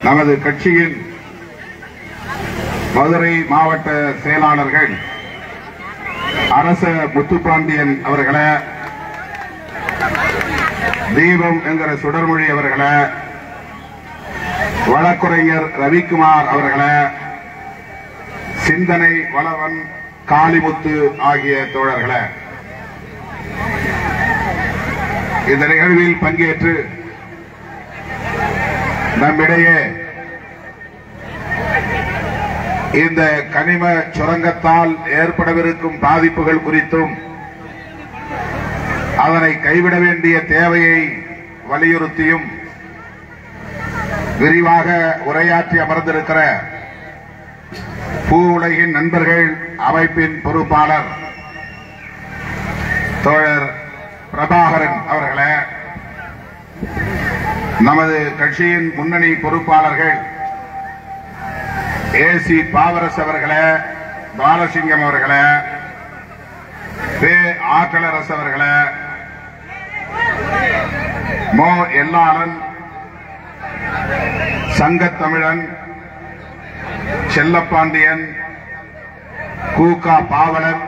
நமது கட்சியின் மதுரை மாவட்ட செயலாளர்கள் அரச முத்துப்பாண்டியன் அவர்களே, தீபம் என்கிற சுடர்மொழி அவர்களே, வழக்குரைஞர் ரவிக்குமார் அவர்களே, சிந்தனை வளவன் காளிமுத்து ஆகிய தோழர்களே, இந்த நிகழ்வில் பங்கேற்று நம்மிடையே இந்த கனிம சுரங்கத்தால் ஏற்படவிருக்கும் பாதிப்புகள் குறித்தும் அதனை கைவிட வேண்டிய தேவையை வலியுறுத்தியும் விரிவாக உரையாற்றி அமர்ந்திருக்கிற பூ உலகின் நண்பர்கள் அமைப்பின் பொறுப்பாளர் தோழர் பிரபாகரன் அவர்களே, நமது கட்சியின் முன்னணி பொறுப்பாளர்கள் ஏசி பாவரசு அவர்களே, பாலசிங்கம் அவர்களே, பே ஆற்றலரசு அவர்களே, மோ எல்லாளன், சங்கத்தமிழன், செல்லப்பாண்டியன், கூகா பாவலன்,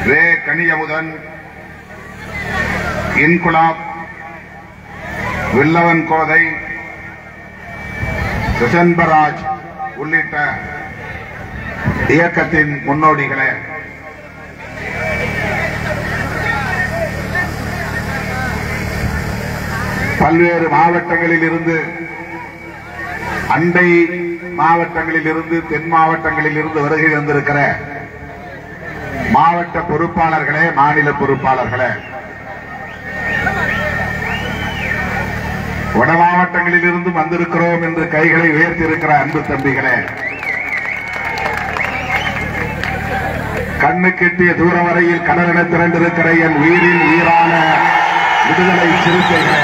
வே கனியமுதன், இன்குலாப், வில்லவன் கோதை, சுசன்பராஜ் உள்ளிட்ட இயக்கத்தின் முன்னோடிகளே, பல்வேறு மாவட்டங்களில் இருந்து, அண்டை மாவட்டங்களில் இருந்து, தென் மாவட்டங்களில் இருந்து வருகை தந்திருக்கிற மாவட்ட பொறுப்பாளர்களே, மாநில பொறுப்பாளர்களே, வட மாவட்டங்களில் இருந்து வந்திருக்கிறோம் என்று கைகளை உயர்த்தியிருக்கிற அன்பு தம்பிகளே, கண்ணு கெட்டிய தூரம் வரையில் கடலென திரண்டிருக்கிற என் உயிரின் உயிரான விடுதலை சிறுத்தைகளே,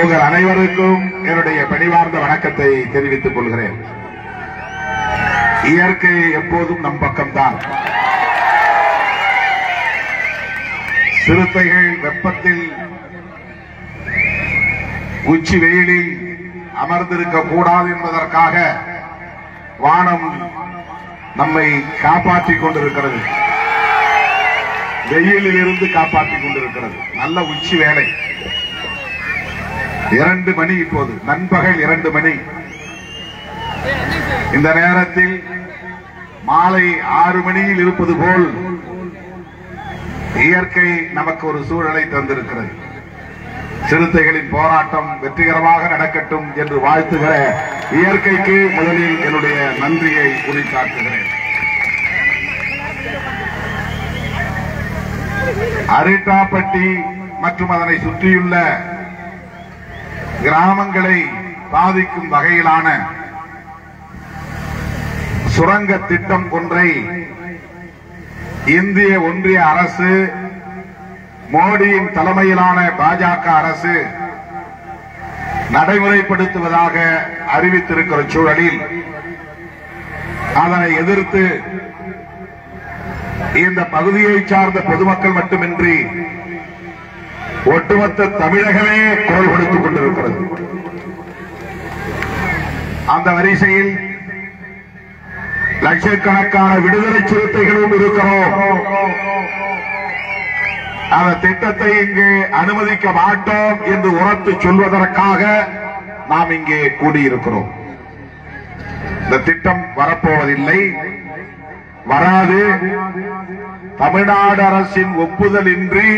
உங்கள் அனைவருக்கும் என்னுடைய பணிவார்ந்த வணக்கத்தை தெரிவித்துக் கொள்கிறேன். இயற்கை எப்போதும் நம் பக்கம்தான். சிறுத்தைகள் வெப்பத்தில் உச்சி வெயிலில் அமர்ந்திருக்க கூடாது என்பதற்காக வானம் நம்மை காப்பாற்றிக் கொண்டிருக்கிறது. வெயிலில் இருந்து காப்பாற்றிக் கொண்டிருக்கிறது. நல்ல உச்சி வேளை, 2 மணி, இப்போது நண்பகல் 2 மணி. இந்த நேரத்தில் மாலை 6 மணியில் இருப்பது போல் இயற்கை நமக்கு ஒரு சூழலை தந்திருக்கிறது. சிறுத்தைகளின் போராட்டம் வெற்றிகரமாக நடக்கட்டும் என்று வாழ்த்துகிற இயற்கைக்கு முதலில் என்னுடைய நன்றியை உரித்தாக்குகிறேன். அரிட்டாப்பட்டி மற்றும் அதனை சுற்றியுள்ள கிராமங்களை பாதிக்கும் வகையிலான சுரங்க திட்டம் ஒன்றை இந்திய ஒன்றிய அரசு, மோடியின் தலைமையிலான பாஜக அரசு நடைமுறைப்படுத்துவதாக அறிவித்திருக்கிற சூழலில் அதனை எதிர்த்து இந்த பகுதியை சார்ந்த பொதுமக்கள் மட்டுமின்றி ஒட்டுமொத்த தமிழகமே குரல் கொடுத்துக் கொண்டிருக்கிறது. அந்த வரிசையில் லட்சக்கணக்கான விடுதலை சிறுத்தைகளும் இருக்கிறோம். அந்த திட்டத்தை இங்கு அனுமதிக்க மாட்டோம் என்று உரத்து சொல்வதற்காக நாம் இங்கே கூடியிருக்கிறோம். இந்த திட்டம் வரப்போவதில்லை, வராது. தமிழ்நாடு அரசின் ஒப்புதல் இன்றி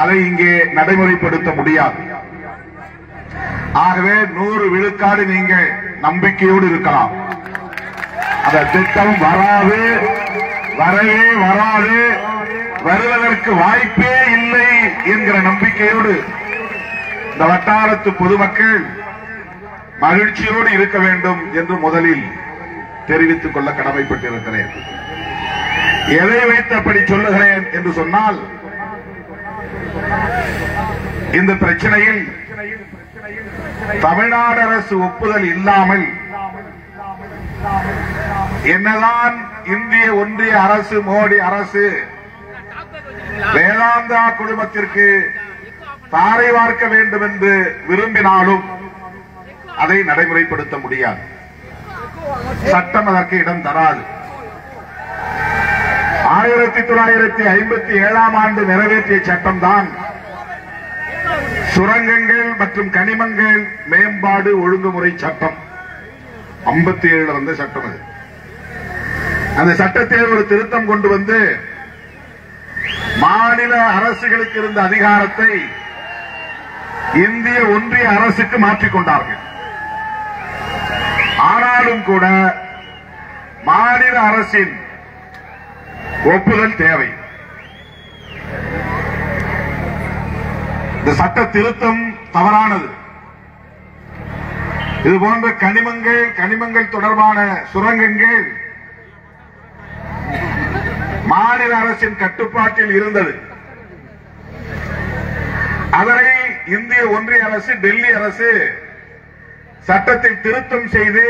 அதை இங்கே நடைமுறைப்படுத்த முடியாது. ஆகவே 100 விழுக்காடு நீங்கள் நம்பிக்கையோடு இருக்கலாம். அந்த திட்டம் வராது, வரவே வராது, வருவதற்கு வாய்ப்பே இல்லை என்கிற நம்பிக்கையோடு இந்த வட்டாரத்து பொதுமக்கள் மகிழ்ச்சியோடு இருக்க வேண்டும் என்று முதலில் தெரிவித்துக் கொள்ள கடமைப்பட்டிருக்கிறேன். எதை வைத்தபடி சொல்லுகிறேன் என்று சொன்னால், இந்த பிரச்சனையில் தமிழ்நாடு அரசு ஒப்புதல் இல்லாமல் என்னதான் இந்திய ஒன்றிய அரசு, மோடி அரசு வேதாந்தா குழுமத்திற்கு தாரை வார்க்க வேண்டும் என்று விரும்பினாலும் அதை நடைமுறைப்படுத்த முடியாது. சட்டம் அதற்கு இடம் தராது. 1957 ஆண்டு நிறைவேற்றிய சட்டம்தான் சுரங்கங்கள் மற்றும் கனிமங்கள் மேம்பாடு ஒழுங்குமுறை சட்டம். 57 வந்த சட்டம் அது. அந்த சட்டத்தில் ஒரு திருத்தம் கொண்டு வந்து மாநில அரசுகளுக்கு இருந்த அதிகாரத்தை இந்திய ஒன்றிய அரசுக்கு மாற்றிக்கொண்டார்கள். ஆனாலும் கூட மாநில அரசின் ஒப்புதல் தேவை. இந்த சட்ட திருத்தம் தவறானது. இதுபோன்ற கனிமங்கள் தொடர்பான சுரங்கங்கள் மாநில அரசின் கட்டுப்பாட்டில் இருந்தது. அதனை இந்திய ஒன்றிய அரசு, டெல்லி அரசு சட்டத்தில் திருத்தம் செய்து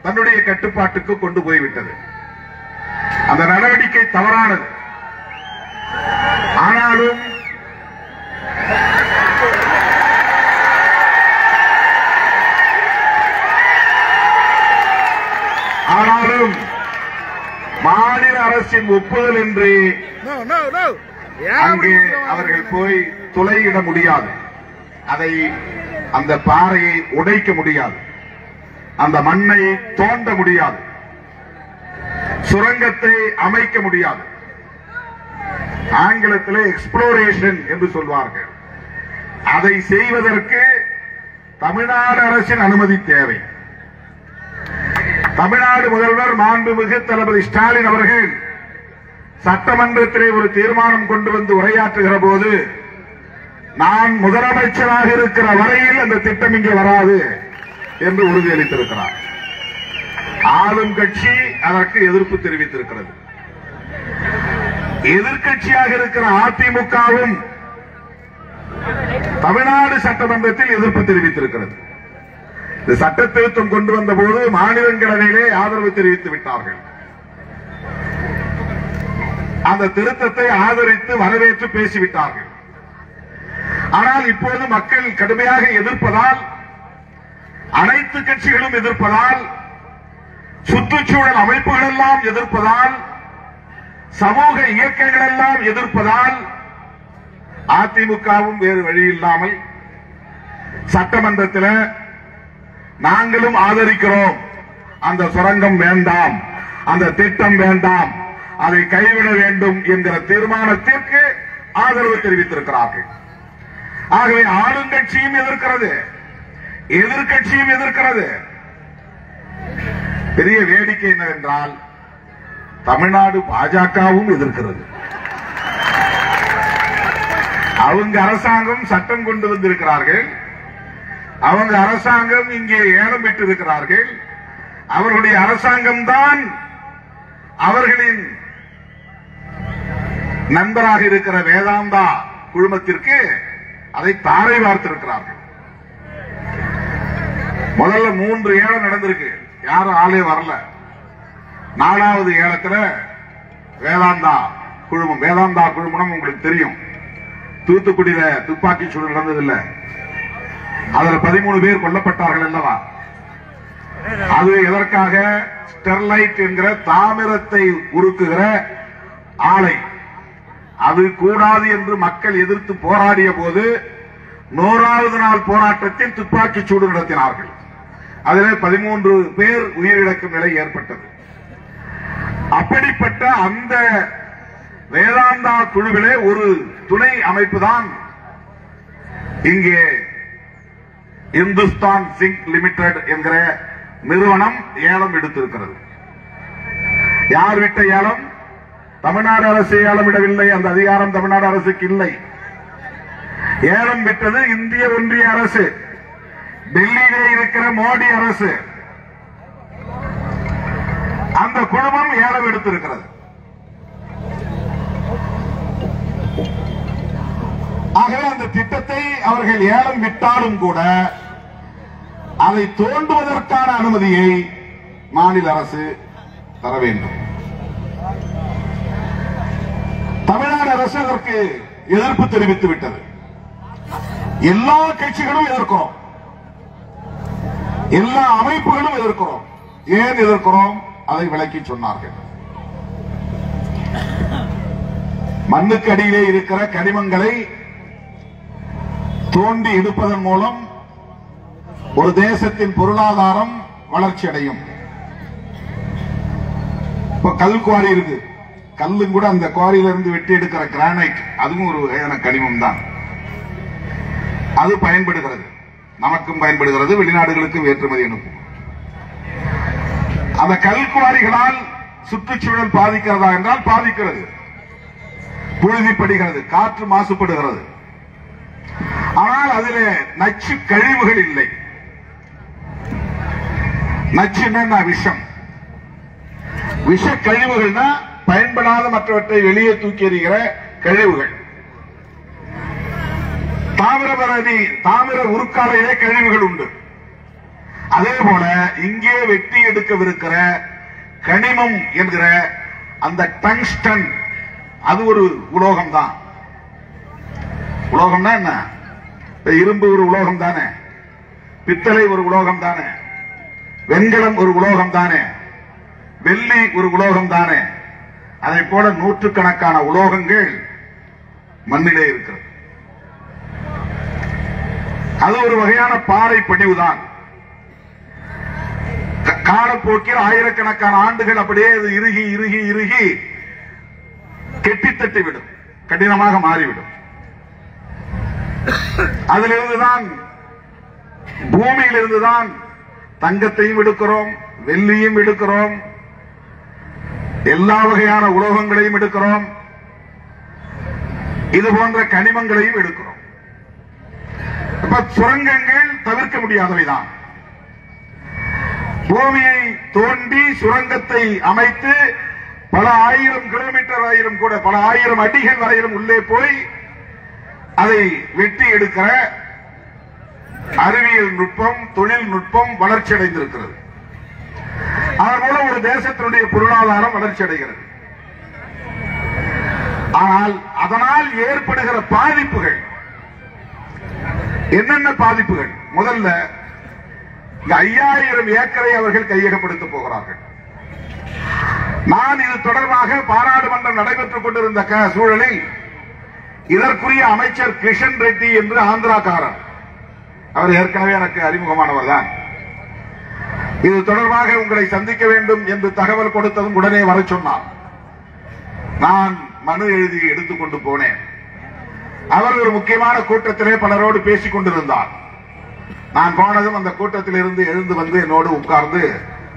தன்னுடைய கட்டுப்பாட்டுக்கு கொண்டு போய்விட்டது. அந்த நடவடிக்கை தவறானது. ஆனாலும் மாநில அரசின் ஒப்புதல் என்று அங்கே அவர்கள் போய் துளையிட முடியாது. அதை அந்த பாறையை உடைக்க முடியாது. அந்த மண்ணை தோண்ட முடியாது. சுரங்கத்தை அமைக்க முடியாது. ஆங்கிலத்தில் எக்ஸ்ப்ளோரேஷன் என்று சொல்வார்கள். அதை செய்வதற்கு தமிழ்நாடு அரசின் அனுமதி தேவை. தமிழ்நாடு முதல்வர் மாண்புமிகு தளபதி ஸ்டாலின் அவர்கள் சட்டமன்றத்திலே ஒரு தீர்மானம் கொண்டு வந்து உரையாற்றுகிற போது, நான் முதலமைச்சராக இருக்கிற வரையில் அந்த திட்டம் இங்கே வராது என்று உறுதியளித்திருக்கிறார். ஆளும் கட்சி அதற்கு எதிர்ப்பு தெரிவித்திருக்கிறது. எதிர்க்கட்சியாக இருக்கிற அதிமுகவும் தமிழ்நாடு சட்டமன்றத்தில் எதிர்ப்பு தெரிவித்திருக்கிறது. இந்த சட்ட திருத்தம் கொண்டு வந்த போது மாநிலங்களவையிலே ஆதரவு தெரிவித்து விட்டார்கள். அந்த திருத்தத்தை ஆதரித்து வரவேற்று பேசிவிட்டார்கள். ஆனால் இப்போது மக்கள் கடுமையாக எதிர்ப்பதால், அனைத்து கட்சிகளும் எதிர்ப்பதால், சுற்றுச்சூழல் அமைப்புகள் எல்லாம் எதிர்ப்பதால், சமூக இயக்கங்கள் எல்லாம் எதிர்ப்பதால் அதிமுகவும் வேறு வழி இல்லாமல் சட்டமன்றத்தில் நாங்களும் ஆதரிக்கிறோம், அந்த சுரங்கம் வேண்டாம், அந்த திட்டம் வேண்டாம், அதை கைவிட வேண்டும் என்கிற தீர்மானத்திற்கு ஆதரவு தெரிவித்திருக்கிறார்கள். ஆகவே ஆளுங்கட்சியும் எதிர்க்கிறது, எதிர்க்கட்சியும் எதிர்க்கிறது. பெரிய வேடிக்கை என்னவென்றால் தமிழ்நாடு பாஜகவும் எதிர்க்கிறது. அவங்க அரசாங்கம் சட்டம் கொண்டு வந்திருக்கிறார்கள். அவங்க அரசாங்கம் இங்கே ஏலம் விட்டிருக்கிறார்கள். அவர்களுடைய அரசாங்கம் தான் அவர்களின் நண்பராக இருக்கிற வேதாந்தா குழுமத்திற்கு அதை தாரை வார்த்திருக்கிறார்கள். முதல்ல 3 ஏலம் நடந்திருக்கு, யாரும் ஆளே வரல. 4வது ஏலத்தில் வேதாந்தா குழுமம் உங்களுக்கு தெரியும். தூத்துக்குடியில துப்பாக்கி சூடு நடந்ததில்லை, அதுல 13 பேர் கொல்லப்பட்டார்கள் அல்லவா? அது எதற்காக? ஸ்டெர்லைட் என்கிற தாமிரத்தை உருக்குகிற ஆலை, அது கூடாது என்று மக்கள் எதிர்த்து போராடிய போது 100வது நாள் போராட்டத்தில் துப்பாக்கி சூடு நடத்தினார்கள். அதிலே 13 பேர் உயிரிழக்கும் நிலை ஏற்பட்டது. அப்படிப்பட்ட அந்த வேதாந்தா குழுவிலே ஒரு துணை அமைப்பு தான் இங்கே இந்துஸ்தான் சிங்க் லிமிடெட் என்கிற நிறுவனம் ஏலம் எடுத்திருக்கிறது. யார் விட்ட ஏலம்? தமிழ்நாடு அரசு ஏலமிடவில்லை. அந்த அதிகாரம் தமிழ்நாடு அரசுக்கு இல்லை. ஏலம் விட்டது இந்திய ஒன்றிய அரசு, டெல்லியிலே இருக்கிற மோடி அரசு. அந்த குழுமம் ஏலம் எடுத்திருக்கிறது. ஆகவே அந்த திட்டத்தை அவர்கள் ஏலம் விட்டாலும் கூட அதை தோண்டுவதற்கான அனுமதியை மாநில அரசு தர வேண்டும். தமிழ்நாடு அரசு அதற்கு எதிர்ப்பு தெரிவித்து விட்டது. எல்லா கட்சிகளும் எதிர்க்கிறோம், எல்லா அமைப்புகளும் எதிர்க்கிறோம். ஏன் எதிர்க்கிறோம்? அதை விளக்கி சொன்னார்கள். மண்ணுக்கு அடியிலே இருக்கிற கனிமங்களை தோண்டி எடுப்பதன் மூலம் ஒரு தேசத்தின் பொருளாதாரம் வளர்ச்சி அடையும். இப்ப கல் குவாரி இருக்கு, கல்லும் கூட அந்த குவாரியிலிருந்து வெட்டி எடுக்கிற கிரானைட், அதுவும் ஒரு வகையான கனிமம் தான். அது பயன்படுகிறது, நமக்கும் பயன்படுகிறது, வெளிநாடுகளுக்கும் ஏற்றுமதி அனுப்பும். அந்த கல் குவாரிகளால் சுற்றுச்சூழல் பாதிக்கிறதா என்றால் பாதிக்கிறது. புழுதிப்படுகிறது, காற்று மாசுபடுகிறது. ஆனால் அதிலே நச்சு கழிவுகள் இல்லை. நச்சுன்னா விஷம், விஷ கழிவுகள்னா பயன்படாத மற்றவற்றை வெளியே தூக்கி எறிகிற கழிவுகள். தாமிர உருக்காலையிலே கழிவுகள் உண்டு. அதே போல இங்கே வெட்டி எடுக்கவிருக்கிற கனிமம் என்கிற அந்த டங்ஸ்டன், அது ஒரு உலோகம் தான். உலோகம்னா என்ன? இரும்பு ஒரு உலோகம் தானே, பித்தளை ஒரு உலோகம் தானே, வெண்கலம் ஒரு உலோகம் தானே, வெள்ளி ஒரு உலோகம் தானே. அதை போல நூற்றுக்கணக்கான உலோகங்கள் மண்ணிலே இருக்கிறது. அது ஒரு வகையான பாறை படிவுதான். காலப்போக்கில் ஆயிரக்கணக்கான ஆண்டுகள் அப்படியே அது இறுகி இறுகி இறுகி கெட்டித்தட்டி விடும், கடினமாக மாறிவிடும். அதிலிருந்துதான், பூமியிலிருந்துதான் தங்கத்தையும் எடுக்கிறோம், வெள்ளியும் எடுக்கிறோம், எல்லா வகையான உலோகங்களையும் எடுக்கிறோம், இது போன்ற கனிமங்களையும் எடுக்கிறோம். சுரங்கங்கள் தவிர்க்க முடியாதவைதான். பூமியை தோண்டி சுரங்கத்தை அமைத்து பல ஆயிரம் கிலோமீட்டர் ஆயிரம் கூட பல ஆயிரம் அடிகள் வரையிலும் உள்ளே போய் அதை வெட்டி எடுக்கிற அறிவியல் நுட்பம், தொழில்நுட்பம் வளர்ச்சி அடைந்திருக்கிறது. அதன் மூலம் ஒரு தேசத்தினுடைய பொருளாதாரம் வளர்ச்சி அடைகிறது. ஆனால் அதனால் ஏற்படுகிற பாதிப்புகள் என்னென்ன பாதிப்புகள்? முதல்ல 5000 ஏக்கரை அவர்கள் கையகப்படுத்த போகிறார்கள். நான் இது தொடர்பாக பாராளுமன்றம் நடைபெற்றுக் கொண்டிருந்த சூழலில் இதற்குரிய அமைச்சர் கிஷன் ரெட்டி என்று ஆந்திராக்காரர், அவர் ஏற்கனவே எனக்கு அறிமுகமானவர் தான், இது தொடர்பாக உங்களை சந்திக்க வேண்டும் என்று தகவல் கொடுத்ததும் உடனே வர சொன்னார். நான் மனு எழுதி எடுத்துக்கொண்டு போனேன். அவர் ஒரு முக்கியமான கூட்டத்திலே பலரோடு பேசிக் கொண்டிருந்தார். நான் போனதும் அந்த கூட்டத்தில் இருந்து எழுந்து வந்து என்னோடு உட்கார்ந்து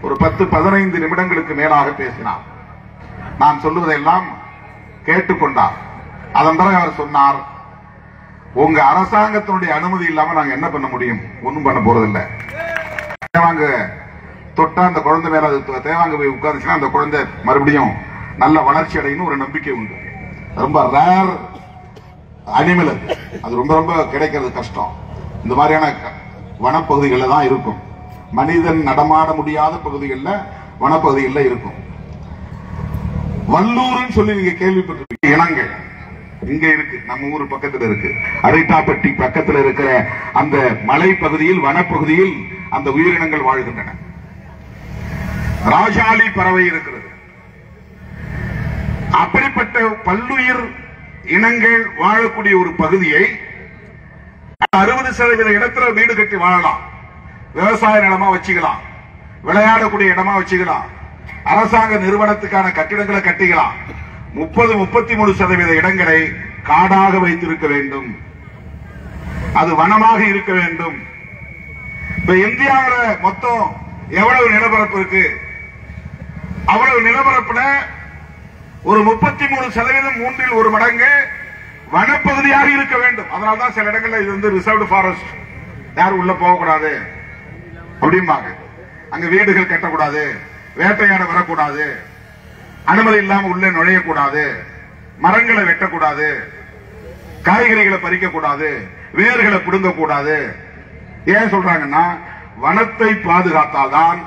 ஒரு 10-15 நிமிடங்களுக்கு மேலாக பேசினார். நான் சொல்லுவதெல்லாம் கேட்டுக்கொண்டார். அதன் பிறகு அவர் சொன்னார், உங்க அரசாங்கத்தினுடைய அனுமதி இல்லாம நாங்க என்ன பண்ண முடியும்? ஒன்னும் பண்ண போறதில்லை. தேவாங்க தொட்டா அந்த குழந்தை மேல தேவாங்க போய் உட்கார்ந்துச்சுன்னா அந்த குழந்தை மறுபடியும் நல்ல வளர்ச்சி அடையும் ஒரு நம்பிக்கை உண்டு. ரொம்ப ரேர் அனிமல், அது ரொம்ப ரொம்ப கிடைக்கிறது கஷ்டம். இந்த மாதிரியான வனப்பகுதிகளில் தான் இருக்கும். மனிதன் நடமாட முடியாத பகுதிகளில் வனப்பகுதிகளில் இருக்கும். வல்லூர்னு சொல்லி நீங்க கேள்விப்பட்டிருக்கீங்க. இனங்கள் இங்க இருக்கு, நம்ம ஊர் பக்கத்தில் இருக்கு. அரைட்டாப்பட்டி பக்கத்தில் இருக்கிற அந்த மலை பகுதியில், வனப்பகுதியில் அந்த உயிரினங்கள் வாழ்கின்றன. ராஜாளி பறவை இருக்கிறது. அப்படிப்பட்ட பல்லுயிர் இனங்கள் வாழக்கூடிய ஒரு பகுதியை 60% இடத்துல வீடு கட்டி வாழலாம், விவசாய நிலமா வச்சுக்கலாம், விளையாடக்கூடிய இடமா வச்சுக்கலாம், அரசாங்க நிறுவனத்துக்கான கட்டிடங்களை கட்டிக்கலாம். 30-33% இடங்களை காடாக வைத்திருக்க வேண்டும், அது வனமாக இருக்க வேண்டும். இப்ப இந்தியாவில் மொத்தம் எவ்வளவு நிலப்பரப்பு இருக்கு? அவ்வளவு நிலப்பரப்புல ஒரு 33% 3 1 மடங்கு வனப்பகுதியாக இருக்க வேண்டும். அதனால்தான் சில இடங்கள்ல இது வந்து ரிசர்வ்டு ஃபாரஸ்ட், யாரும் உள்ள போகக்கூடாது அப்படிம்பாங்க. அங்க வீடுகள் கட்டக்கூடாது, வேட்டையாட வரக்கூடாது, அனுமதி இல்லாம உள்ளே நுழையக்கூடாது, மரங்களை வெட்டக்கூடாது, காய்கறிகளை பறிக்கக்கூடாது, வேர்களை பிடுங்கக்கூடாது. ஏன் சொல்றாங்கன்னா, வனத்தை பாதுகாத்தால்தான்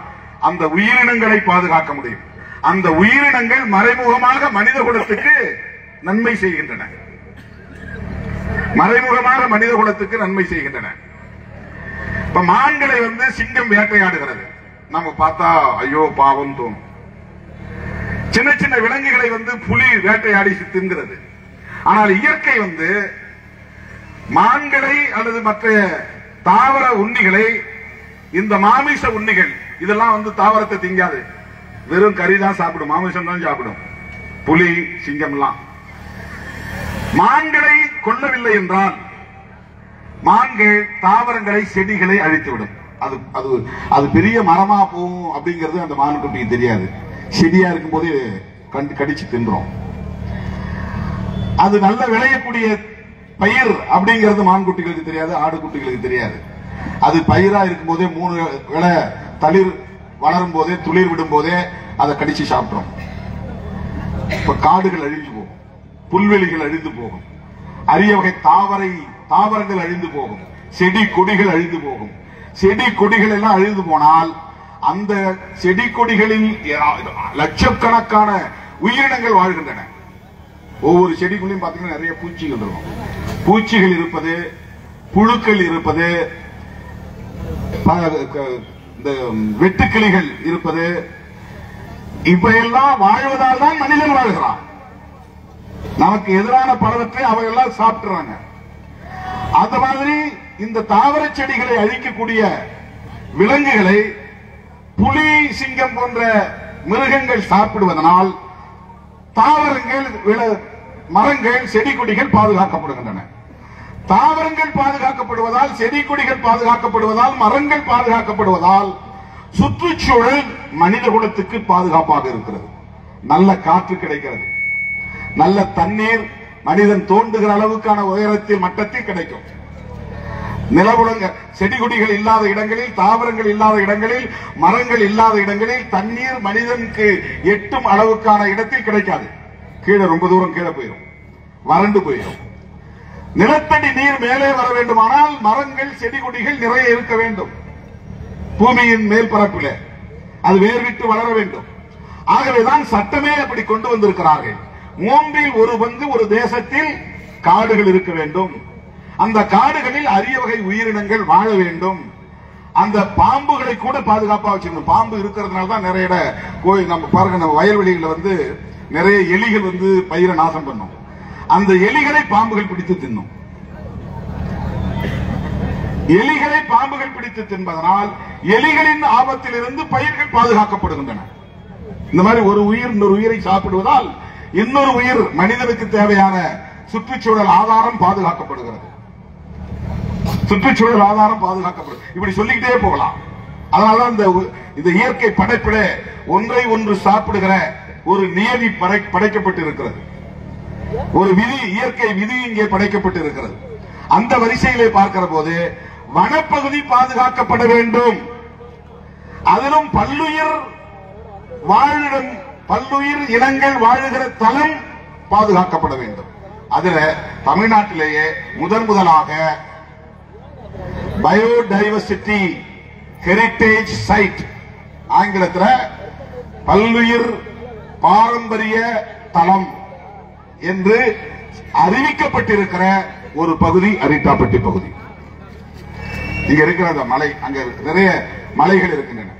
அந்த உயிரினங்களை பாதுகாக்க முடியும். அந்த உயிரினங்கள் மறைமுகமாக மனித குலத்துக்கு நன்மை செய்கின்றன. மறைமுகமாக மனித குலத்துக்கு நன்மை செய்கின்றன. இப்ப மான்களை சிங்கம் வேட்டையாடுகிறது. நம்ம பார்த்தா ஐயோ பாவம் தோணும். சின்ன சின்ன விலங்குகளை புலி வேட்டையாடி தின்கிறது. ஆனால் இயற்கை மான்களை அல்லது மற்ற தாவர உண்ணிகளை, இந்த மாமிச உண்ணிகள் இதெல்லாம் தாவரத்தை திங்காது, வெறும் கறி தான் சாப்பிடும், மாமிசம் தான் சாப்பிடும். புலி சிங்கம் எல்லாம் மான்களை கொல்லவில்லை என்றால் மான்கள் தாவரங்களை செடிகளை அழித்துவிடும். அது அது அது பெரிய மரமா போகும் அப்படிங்கிறது அந்த மான்குட்டிக்கு தெரியாது. செடியா இருக்கும் போது கடிச்சு தின்றோம். அது நல்ல விளையக்கூடிய பயிர் அப்படிங்கிறது மான்குட்டிகளுக்கு தெரியாது, ஆடு குட்டிகளுக்கு தெரியாது. அது பயிரா இருக்கும் போதே 3 விளை தளிர் வளரும் போதே, துளிர் விடும் போதே அதை கடிச்சு சாப்பிட்டோம். இப்ப காடுகள் அழிஞ்சு போகும், புல்வெளிகள் அழிந்து போகும், அரிய வகை தாவரங்கள் அழிந்து போகும், செடி கொடிகள் அழிந்து போகும். செடி கொடிகள் எல்லாம் அழிந்து போனால் அந்த செடி கொடிகளில் லட்சக்கணக்கான உயிரினங்கள் வாழ்கின்றன. ஒவ்வொரு செடிக்குள்ளேயும் பாத்தீங்கன்னா நிறைய பூச்சிகள் இருக்கும். பூச்சிகள் இருப்பது, புழுக்கள் இருப்பது, இந்த வெட்டுக்கிளிகள் இருப்பது, இவையெல்லாம் வாழ்வதால் தான் மனிதன் வாழ்கிறான். நமக்கு எதிரான பலவற்றை அவையெல்லாம் சாப்பிட்டுறாங்க. அந்த மாதிரி இந்த தாவர செடிகளை அழிக்கக்கூடிய விலங்குகளை புலி, சிங்கம் போன்ற மிருகங்கள் சாப்பிடுவதனால் தாவரங்கள், மரங்கள், செடி கொடிகள் பாதுகாக்கப்படுகின்றன. தாவரங்கள் பாதுகாக்கப்படுவதால், செடி கொடிகள் பாதுகாக்கப்படுவதால், மரங்கள் பாதுகாக்கப்படுவதால் சுற்றுச்சூழல் மனித குலத்துக்கு பாதுகாப்பாக இருக்கிறது. நல்ல காற்று கிடைக்கிறது, நல்ல தண்ணீர் மனிதன் தோண்டுகிற அளவுக்கான உயரத்தில் மட்டத்தில் கிடைக்கும். நிலவுலங்க செடி கொடிகள் இல்லாத இடங்களில், தாவரங்கள் இல்லாத இடங்களில், மரங்கள் இல்லாத இடங்களில் தண்ணீர் மனிதனுக்கு எட்டும் அளவுக்கான இடத்தில் கிடைக்காது. கீழே ரொம்ப தூரம் கீழே போயிடும், வறண்டு போயிடும். நிலத்தடி நீர் மேலே வர வேண்டுமானால் மரங்கள், செடி கொடிகள் நிறைய இருக்க வேண்டும். பூமியின் மேல் பரப்பில் அது வேர்விட்டு வளர வேண்டும். ஆகவேதான் சட்டமே அப்படி கொண்டு வந்திருக்கிறார்கள். 3 ஒரு பங்கு ஒரு தேசத்தில் காடுகள் இருக்க வேண்டும். அந்த காடுகளில் அரிய வகை உயிரினங்கள் வாழ வேண்டும். அந்த பாம்புகளை கூட பாதுகாப்பா வச்சிருக்கணும். பாம்பு இருக்கிறதுனால தான் நிறைய கோயில் நம்ம பாருங்க, நம்ம வயல்வெளிகளில் நிறைய எலிகள் பயிரை நாசம் பண்ணும். அந்த எலிகளை பாம்புகள் பிடித்து தின்னும். எலிகளை பாம்புகள் பிடித்து தின்பதனால் எலிகளின் ஆபத்திலிருந்து பயிர்கள் பாதுகாக்கப்படுகின்றன. இந்த மாதிரி ஒரு உயிர் இன்னொரு உயிரை சாப்பிடுவதால் இன்னொரு உயிர், மனிதனுக்கு தேவையான சுற்றுச்சூழல் ஆதாரம் பாதுகாக்கப்படுகிறது. சுற்றுச்சூழல் ஆதாரம் பாதுகாக்கப்படும். இப்படி சொல்லிக்கிட்டே போகலாம். அதனால இந்த இயற்கை படைப்பிட ஒன்றை ஒன்று சாப்பிடுகிற ஒரு நியதி படைக்கப்பட்டு இருக்கிறது. ஒரு விதி, இயற்கை விதி இங்கே படைக்கப்பட்டு இருக்கிறது. அந்த வரிசையிலே பார்க்கிற போது வனப்பகுதி பாதுகாக்கப்பட வேண்டும். அதிலும் பல்லுயிர் வாழிடம், பல்லுயிர் இனங்கள் வாழுகிற தளம் பாதுகாக்கப்பட வேண்டும். அதுல தமிழ்நாட்டிலேயே முதலாக பயோடைவர்சிட்டி ஹெரிட்டேஜ் சைட், ஆங்கிலத்தில் பல்லுயிர் பாரம்பரிய தளம் என்று அறிவிக்கப்பட்டிருக்கிற ஒரு பகுதி அரிட்டாப்பட்டி பகுதி. இங்க இருக்கிற அந்த மலை, அங்க நிறைய மலைகள் இருக்கின்றன.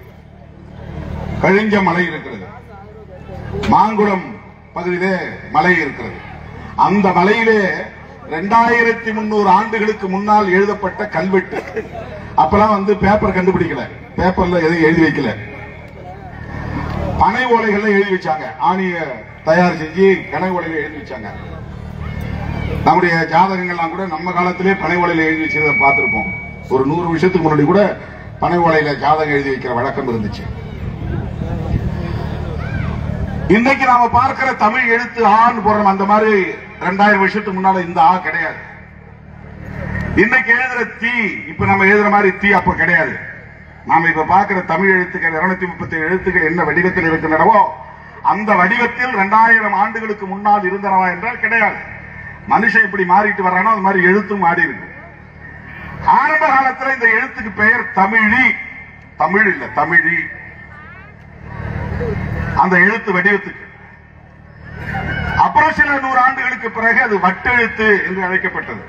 கழிஞ்ச மலை இருக்கிறது, மாங்குளம் பகுதியிலே மலை இருக்கிறது. அந்த மலையிலே 2300 ஆண்டுகளுக்கு முன்னால் எழுதப்பட்ட கல்வெட்டு. அப்பெல்லாம் பேப்பர் கண்டுபிடிக்கல, பேப்பர்ல எதையும் எழுதி வைக்கல, பனை ஓலைகள்ல எழுதி வச்சாங்க. ஆணிய தயார் செஞ்சு கனை ஓலையில எழுதி வச்சாங்க. நம்முடைய ஜாதகங்கள்லாம் கூட நம்ம காலத்திலே பனை ஓலையில எழுதி வச்சதை பார்த்திருப்போம். ஒரு 100 வருஷத்துக்கு முன்னாடி கூட பனை ஓலையில ஜாதகம் எழுதி வைக்கிற வழக்கம் இருந்துச்சு. இன்னைக்கு நாம பார்க்கிற தமிழ் எழுத்து ஆன்னு போடுறோம், அந்த மாதிரி 2000 வருஷத்துக்கு முன்னால இந்த ஆ கிடையாது. இன்னைக்கு எழுதுற தீ, இப்ப நம்ம எழுதுற மாதிரி தீ அப்ப கிடையாது. நாம இப்ப பார்க்கிற தமிழ் எழுத்துக்கள் 237 எழுத்துக்கள் என்ன வடிவத்தில் இருக்கின்றனவோ அந்த வடிவத்தில் 2000 ஆண்டுகளுக்கு முன்னால் இருந்தனவா என்றால் கிடையாது. மனுஷன் இப்படி மாறிட்டு வர்றானோ அது மாதிரி எழுத்தும் மாறி இருக்கு. ஆரம்ப காலத்தில் இந்த எழுத்துக்கு பெயர் தமிழி, தமிழ் இல்ல தமிழி, அந்த எழுத்து வடிவத்துக்கு. அப்புறம் சில 100 ஆண்டுகளுக்கு பிறகு அது வட்டெழுத்து என்று அழைக்கப்பட்டது.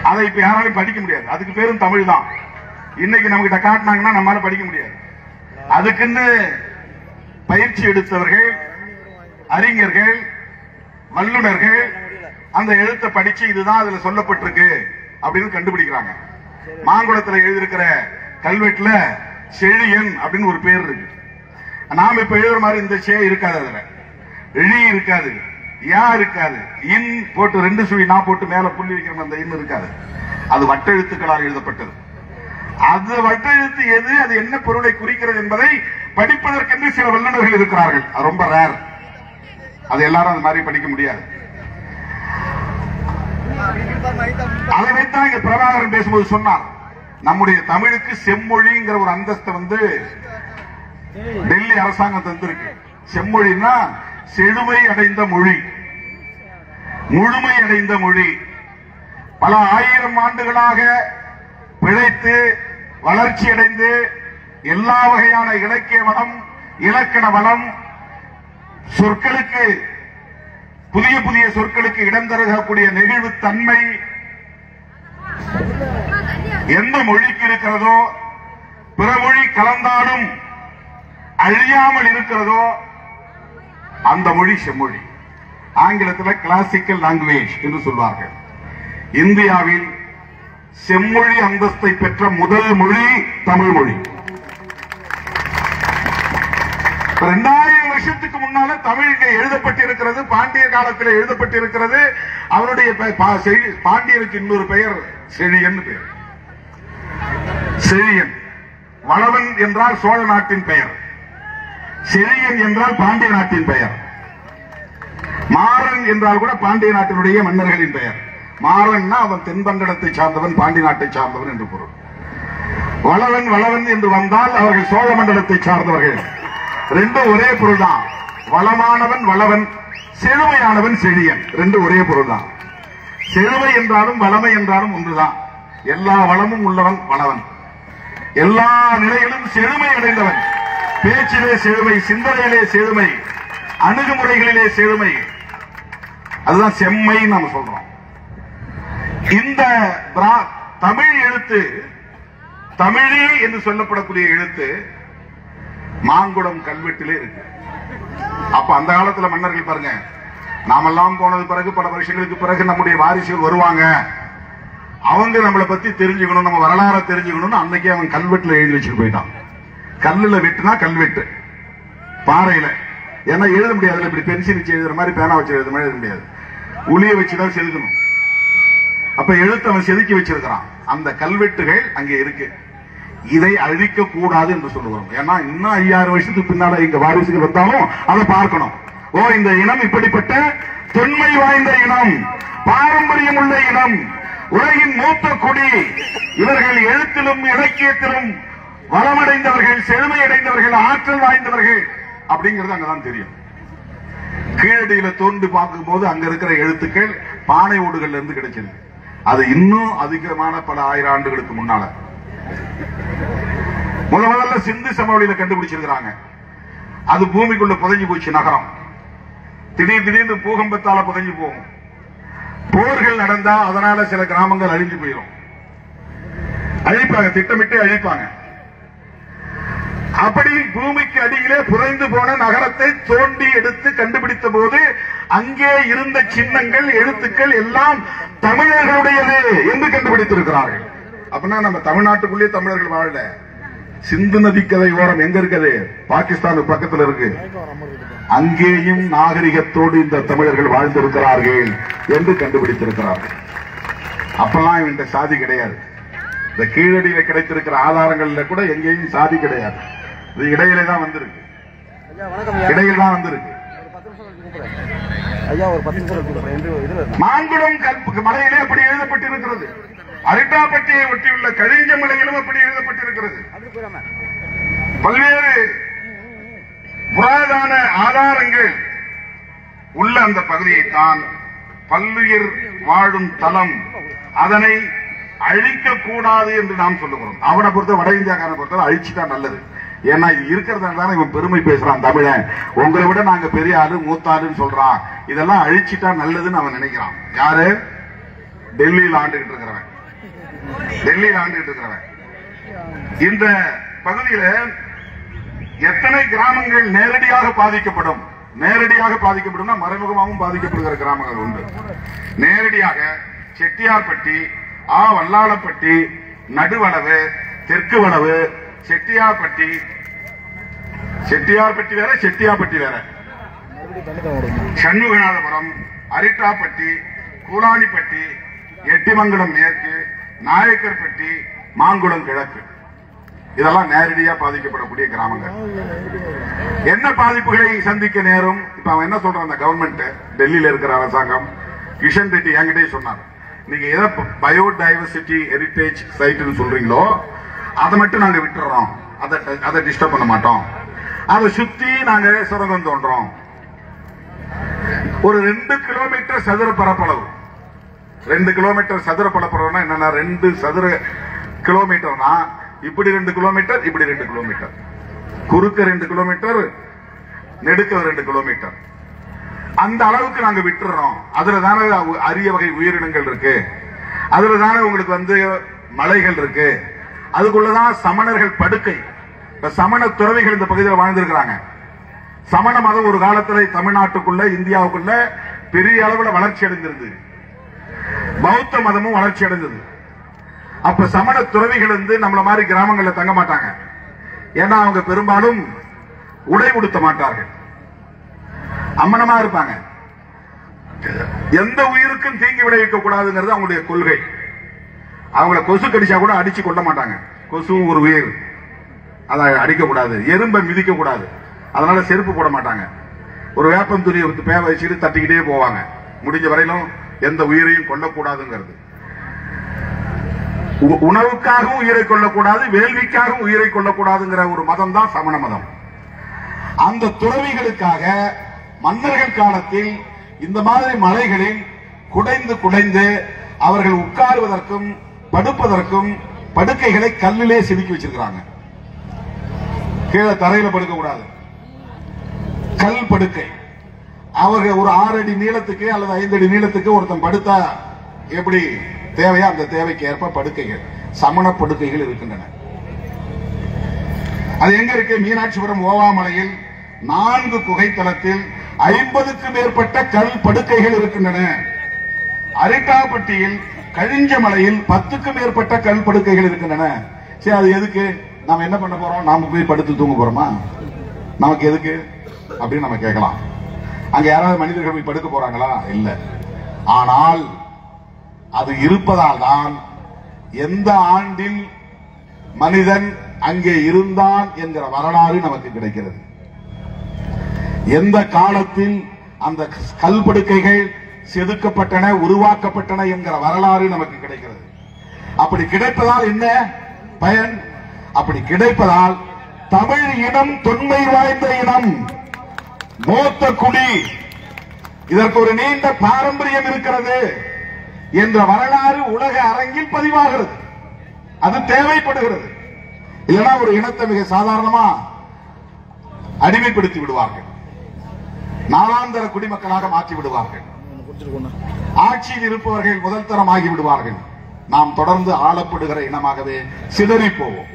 அதை இப்ப யாராலும் படிக்க முடியாது. அதுக்கு பேரும் தமிழ் தான். இன்னைக்கு நம்ம கிட்ட காட்டினாங்கன்னா நம்மளால படிக்க முடியாது. அதுக்குன்னு பயிற்சி எடுத்தவர்கள், அறிஞர்கள், வல்லுநர்கள் அந்த எழுத்தை படிச்சு இதுதான் அதுல சொல்லப்பட்டிருக்கு அப்படின்னு கண்டுபிடிக்கிறாங்க. மாங்குளத்தில் எழுதியிருக்கிற கல்வெட்டுல செழியன் அப்படின்னு ஒரு பேர் இருக்கு. நாம இப்ப எழுதுற மாதிரி இந்த சே இருக்காது, அதுல எழி இருக்காது, யா இருக்காது, இன் போட்டு 2 சுழி நான் போட்டு மேல புள்ளி வைக்கிற அந்த இன் இருக்காது. அது வட்டெழுத்துக்களால் எழுதப்பட்டது. அது வட்டெழுத்து எது, அது என்ன பொருளை குறிக்கிறது என்பதை படிப்பதற்கென்று சில வல்லுநர்கள் இருக்கிறார்கள். அது ரொம்ப ரேர். அது எல்லாரும் அது மாதிரி படிக்க முடியாது. அதை வைத்தான் இங்க பிரபாகரன் பேசும்போது சொன்னார், நம்முடைய தமிழுக்கு செம்மொழிங்கிற ஒரு அந்தஸ்து டெல்லி அரசாங்கம் தந்திருக்கு. செம்மொழின்னா செழுமை அடைந்த மொழி, முழுமை அடைந்த மொழி. பல ஆயிரம் ஆண்டுகளாக பிழைத்து வளர்ச்சி அடைந்து எல்லா வகையான இலக்கிய வளம், இலக்கண வளம், சொற்களுக்கு புதிய புதிய சொற்களுக்கு இடம் தரக்கூடிய நெகிழ்வு தன்மை எந்த மொழிக்கு இருக்கிறதோ, பிற மொழி கலந்தாலும் அழியாமல் இருக்கிறதோ அந்த மொழி செம்மொழி. ஆங்கிலத்தில் கிளாசிக்கல் லாங்குவேஜ் என்று சொல்வார்கள். இந்தியாவில் செம்மொழி அந்தஸ்தை பெற்ற முதல் மொழி தமிழ் மொழி. 2000 வருஷத்துக்கு முன்னால தமிழ் இங்கே எழுதப்பட்டிருக்கிறது. பாண்டிய காலத்தில் எழுதப்பட்டிருக்கிறது. அவருடைய பாண்டியருக்கு இன்னொரு பெயர் செழியன் பெயர். செழியன் வளவன் என்றால் சோழ நாட்டின் பெயர், செழியன் என்றால் பாண்டிய நாட்டின் பெயர். மாறன் என்றால் கூட பாண்டிய நாட்டினுடைய மன்னர்களின் பெயர். மாறன்னா அவன் தென்பங்கடத்தை சார்ந்தவன், பாண்டிய நாட்டை சார்ந்தவன் என்று பொருள். வளவன் வளவன் என்று வந்தால் அவர்கள் சோழ மண்டலத்தை சார்ந்தவர்கள். ரெண்டும் ஒரே பொருள் தான். வளமானவன் வளவன், செழுமையானவன் செழியன். ரெண்டும் ஒரே பொருள் தான். செழுமை என்றாலும் வளமை என்றாலும் ஒன்றுதான். எல்லா வளமும் உள்ளவன் வளவன், எல்லா நிலையிலும் செழுமை அடைந்தவன். பேச்சிலே செழுமை, சிந்தனையிலே செழுமை, அணுகுமுறைகளிலே செழுமை. அதுதான் செம்மை நாம சொல்றோம். இந்த தமிழ் எழுத்து, தமிழே என்று சொல்லப்படக்கூடிய எழுத்து மாங்குளம் கல்வெட்டிலே இருக்கு. அப்ப அந்த காலத்துல மன்னர்கள் பாருங்க, நாமெல்லாம் போனது பிறகு பல வருஷங்களுக்கு பிறகு நம்முடைய வாரிசுகள் வருவாங்க, அவங்க நம்மளை பத்தி தெரிஞ்சுக்கணும், நம்ம வரலாறு தெரிஞ்சுக்கணும்னு அன்னைக்கே அவன் கல்வெட்டுல எழுதி வச்சுட்டு போயிட்டான். கல்லுல வெட்டுனா கல்வெட்டு, பாறையில. ஏன்னா எழுத முடியாது, இப்படி பென்சில் வச்சு எழுதுற மாதிரி பேனா வச்சு எழுத மாதிரி எழுத முடியாது, உளிய வச்சுதான் செதுக்கணும். அப்ப எழுத்து அவன் செதுக்கி வச்சிருக்கிறான். அந்த கல்வெட்டுகள் அங்கே இருக்கு. இதை அழிக்க கூடாது என்று சொல்லுவோம். ஏன்னா இன்னும் 5000 வருஷத்துக்கு பின்னால இங்க வாரிசுகள் வந்தாலும் அதை பார்க்கணும். ஓ, இந்த இனம் இப்படிப்பட்ட தொன்மை வாய்ந்த இனம், பாரம்பரியம் உள்ள இனம், உலகின் மூத்த குடி, இவர்கள் எழுத்திலும் இலக்கியத்திலும் வளமடைந்தவர்கள், செழுமை அடைந்தவர்கள், ஆற்றல் வாய்ந்தவர்கள் அப்படிங்கிறது அங்கதான் தெரியும். கீழடியில தோண்டி பார்க்கும் போது அங்க இருக்கிற எழுத்துக்கள் பானை ஓடுகள்ல இருந்து கிடைச்சது. அது இன்னும் அதிகமான பல 1000 ஆண்டுகளுக்கு முன்னால முதல்ல சிந்து சமவெளியில கண்டுபிடிச்சிருக்கிறாங்க. அது பூமிக்குள்ள புதைஞ்சு போச்சு நகரம். திடீர்னு பூகம்பத்தால புதைஞ்சு போகும். போர்கள் நடந்தா அதனால சில கிராமங்கள் அழிஞ்சு போயிடும். அழிப்பாங்க, திட்டமிட்டு அழிப்பாங்க. அப்படி பூமிக்கு அடியிலே புதைந்து போன நகரத்தை தோண்டி எடுத்து கண்டுபிடித்த போது அங்கே இருந்த சின்னங்கள், எழுத்துக்கள் எல்லாம் தமிழர்களுடையது என்று கண்டுபிடித்திருக்கிறார்கள். அப்படின்னா நம்ம தமிழ்நாட்டுக்குள்ளே தமிழர்கள் வாழல. சிந்து நதி கதை ஓரம் எங்க இருக்குது? பாகிஸ்தான் பக்கத்தில் இருக்கு. அங்கேயும் நாகரிகத்தோடு இந்த தமிழர்கள் வாழ்ந்திருக்கிறார்கள் என்று கண்டுபிடித்திருக்கிறார்கள். அப்பெல்லாம் இவங்க சாதி கிடையாது. இந்த கீழடியில கிடைத்திருக்கிற ஆதாரங்கள்ல கூட எங்கேயும் சாதி கிடையாது. இது இடையிலே தான் வந்திருக்கு. இடையில் தான் வந்திருக்கு. மாங்குளம் மலையிலே அப்படி எழுதப்பட்டிருக்கிறது. அரிட்டாப்பட்டியை ஒட்டியுள்ள கழிஞ்ச மலையிலும் அப்படி எழுதப்பட்டிருக்கிறது. பல்வேறு புராதான ஆதாரங்கள் உள்ள அந்த பகுதியைத்தான் பல்லுயிர் வாழும் தலம், அதனை அழிக்கக்கூடாது என்று நாம் சொல்லுகிறோம். அவனை பொறுத்த வட இந்தியாக்காரனை பொறுத்தவரை அழிச்சுதான் நல்லது. ஏன்னா இது இருக்கிறதால இவன் பெருமை பேசுறான் தமிழன், உங்களை விட நாங்க பெரிய ஆளு மூத்தாளுன்னு சொல்றான், இதெல்லாம் அழிச்சுட்டா நல்லதுன்னு அவன் நினைக்கிறான். யாரு? டெல்லியில் ஆண்டுகிட்டு இருக்கிறவன். டெல்லியில் ஆண்டுகிட்டு இருக்கிறவன். இந்த பகுதியில எத்தனை கிராமங்கள் நேரடியாக பாதிக்கப்படும்? நேரடியாக பாதிக்கப்படும், மறைமுகமாகவும் பாதிக்கப்படுகிற கிராமங்கள் உண்டு. நேரடியாக செட்டியார்பட்டி, வல்லாளப்பட்டி, நடுவளவு, தெற்கு வளவு, செட்டியார்பட்டி வேற, செட்டியார்பட்டி வேற, சண்முகநாதபுரம், அரிட்டாப்பட்டி, கூலானிப்பட்டி, எட்டிமங்கலம் மேற்கு, நாயக்கர்பட்டி, மாங்குளம் கிழக்கு, இதெல்லாம் நேரடியா பாதிக்கப்படக்கூடிய கிராமங்கள். என்ன பாதிப்புகளை சந்திக்க நேரும்? இப்ப அவன் என்ன சொல்றான், அந்த கவர்மெண்ட், டெல்லியில இருக்கிற அரசாங்கம், கிஷன் ரெட்டி என்கிட்டே சொன்னார், நீங்க எதை பயோடைவர்சிட்டி ஹெரிட்டேஜ் சைட்னு சொல்றீங்களோ அதை மட்டும் நாங்க விட்டுறோம், அதை டிஸ்டர்ப் பண்ண மாட்டோம், அதை சுத்தி நாங்க சுரங்கம் தோன்றோம். ஒரு 2 கிலோமீட்டர் சதுர பரப்பளவு, 2 கிலோமீட்டர் சதுர பரப்பளவுனா என்னன்னா, 2 சதுர கிலோமீட்டர்னா இப்படி 2 கிலோமீட்டர், இப்படி 2 கிலோமீட்டர், குறுக்க 2 கிலோமீட்டர், நெடுக்க 2 கிலோமீட்டர், அந்த அளவுக்கு நாங்க விட்டுறோம். அதுல தானே அரிய வகை உயிரினங்கள் இருக்கு, அதுல தானே உங்களுக்கு மலைகள் இருக்கு, அதுக்குள்ளதான் சமணர்கள் படுக்கை. இப்ப சமண துறவிகள் இந்த பகுதியில் வாழ்ந்திருக்கிறாங்க. சமண மதம் ஒரு காலத்துல தமிழ்நாட்டுக்குள்ள, இந்தியாவுக்குள்ள பெரிய அளவுல வளர்ச்சி அடைந்திருந்தது. பௌத்த மதமும் வளர்ச்சி அடைந்தது. அப்ப சமண துறவிகள் நம்மள மாதிரி கிராமங்கள்ல தங்க மாட்டாங்க. ஏன்னா அவங்க பெரும்பாலும் உடை உடுத்த மாட்டார்கள், அம்மனமா இருப்பாங்க. எந்த உயிருக்கும் தீங்கி விளைவிக்க கூடாதுங்கிறது அவங்களுடைய கொள்கை. அவங்கள கொசு கடிச்சா கூட அடிச்சு கொள்ள மாட்டாங்க. கொசுவும் ஒரு உயிர், அதை அடிக்க கூடாது. எறும்பை மிதிக்க கூடாது, அதனால செருப்பு போட மாட்டாங்க. ஒரு வேப்பம் துணியை பேவ வச்சுட்டு தட்டிக்கிட்டே போவாங்க. முடிஞ்ச வரையிலும் எந்த உயிரையும் கொல்லக்கூடாதுங்கிறது. உணவுக்காகவும் உயிரை கொள்ளக்கூடாது, வேள்விக்காகவும் உயிரை கொள்ளக்கூடாதுங்கிற ஒரு மதம் தான் சமண மதம். அந்த துறவிகளுக்காக மன்னர்கள் காலத்தில் இந்த மாதிரி மலைகளில் குடைந்து குடைந்து அவர்கள் உட்காருவதற்கும் படுப்பதற்கும் படுக்கைகளை கல்லிலே செதுக்கி வச்சிருக்கிறாங்க. கீழே தரையில படுக்க கூடாது, கல் படுக்கை. அவர்கள் ஒரு 6 அடி நீளத்துக்கு அல்லது 5 அடி நீளத்துக்கு ஒருத்தன் படுத்தா எப்படி தேவையா அந்த தேவைக்கு ஏற்ப படுக்கைகள், சமண படுக்கைகள் இருக்கின்றன. அது எங்க இருக்கு? மீனாட்சிபுரம் ஓவாமலையில் 4 குகைத்தளத்தில் 50க்கும் மேற்பட்ட கல் படுக்கைகள் இருக்கின்றன. அரிட்டாப்பட்டியில் கழிஞ்ச மலையில் 10க்கும் மேற்பட்ட கல் படுக்கைகள் இருக்கின்றன. சரி, அது எதுக்கு? நாம என்ன பண்ண போறோம்? நாம போய் படுத்து தூங்க போறோமா? நமக்கு எதுக்கு அப்படின்னு நம்ம கேட்கலாம். அங்க யாராவது மனிதர்கள் போய் படுக்க போறாங்களா? இல்ல. ஆனால் அது இருப்பதால் தான் எந்த ஆண்டில் மனிதன் அங்கே இருந்தான் என்கிற வரலாறு நமக்கு கிடைக்கிறது. எந்த காலத்தில் அந்த கல் படுக்கைகள் செதுக்கப்பட்டன, உருவாக்கப்பட்டன என்கிற வரலாறு நமக்கு கிடைக்கிறது. அப்படி கிடைப்பதால் என்ன பயன்? அப்படி கிடைப்பதால் தமிழ் இனம் தொன்மை வாய்ந்த இனம், மூத்த குடி, இதற்கு ஒரு நீண்ட பாரம்பரியம் இருக்கிறது என்ற வரலாறு உலக அரங்கில் பதிவாகிறது. அது தேவைப்படுகிறது. இல்லைன்னா ஒரு இனத்தை மிக சாதாரணமா அடிமைப்படுத்தி விடுவார்கள், நாளாந்தர குடிமக்களாக மாற்றி விடுவார்கள், ஆட்சியில் இருப்பவர்கள் முதல் தரம் ஆகி விடுவார்கள். நாம் தொடர்ந்து ஆளப்படுகிற இனமாகவே சிதறி போவோம்.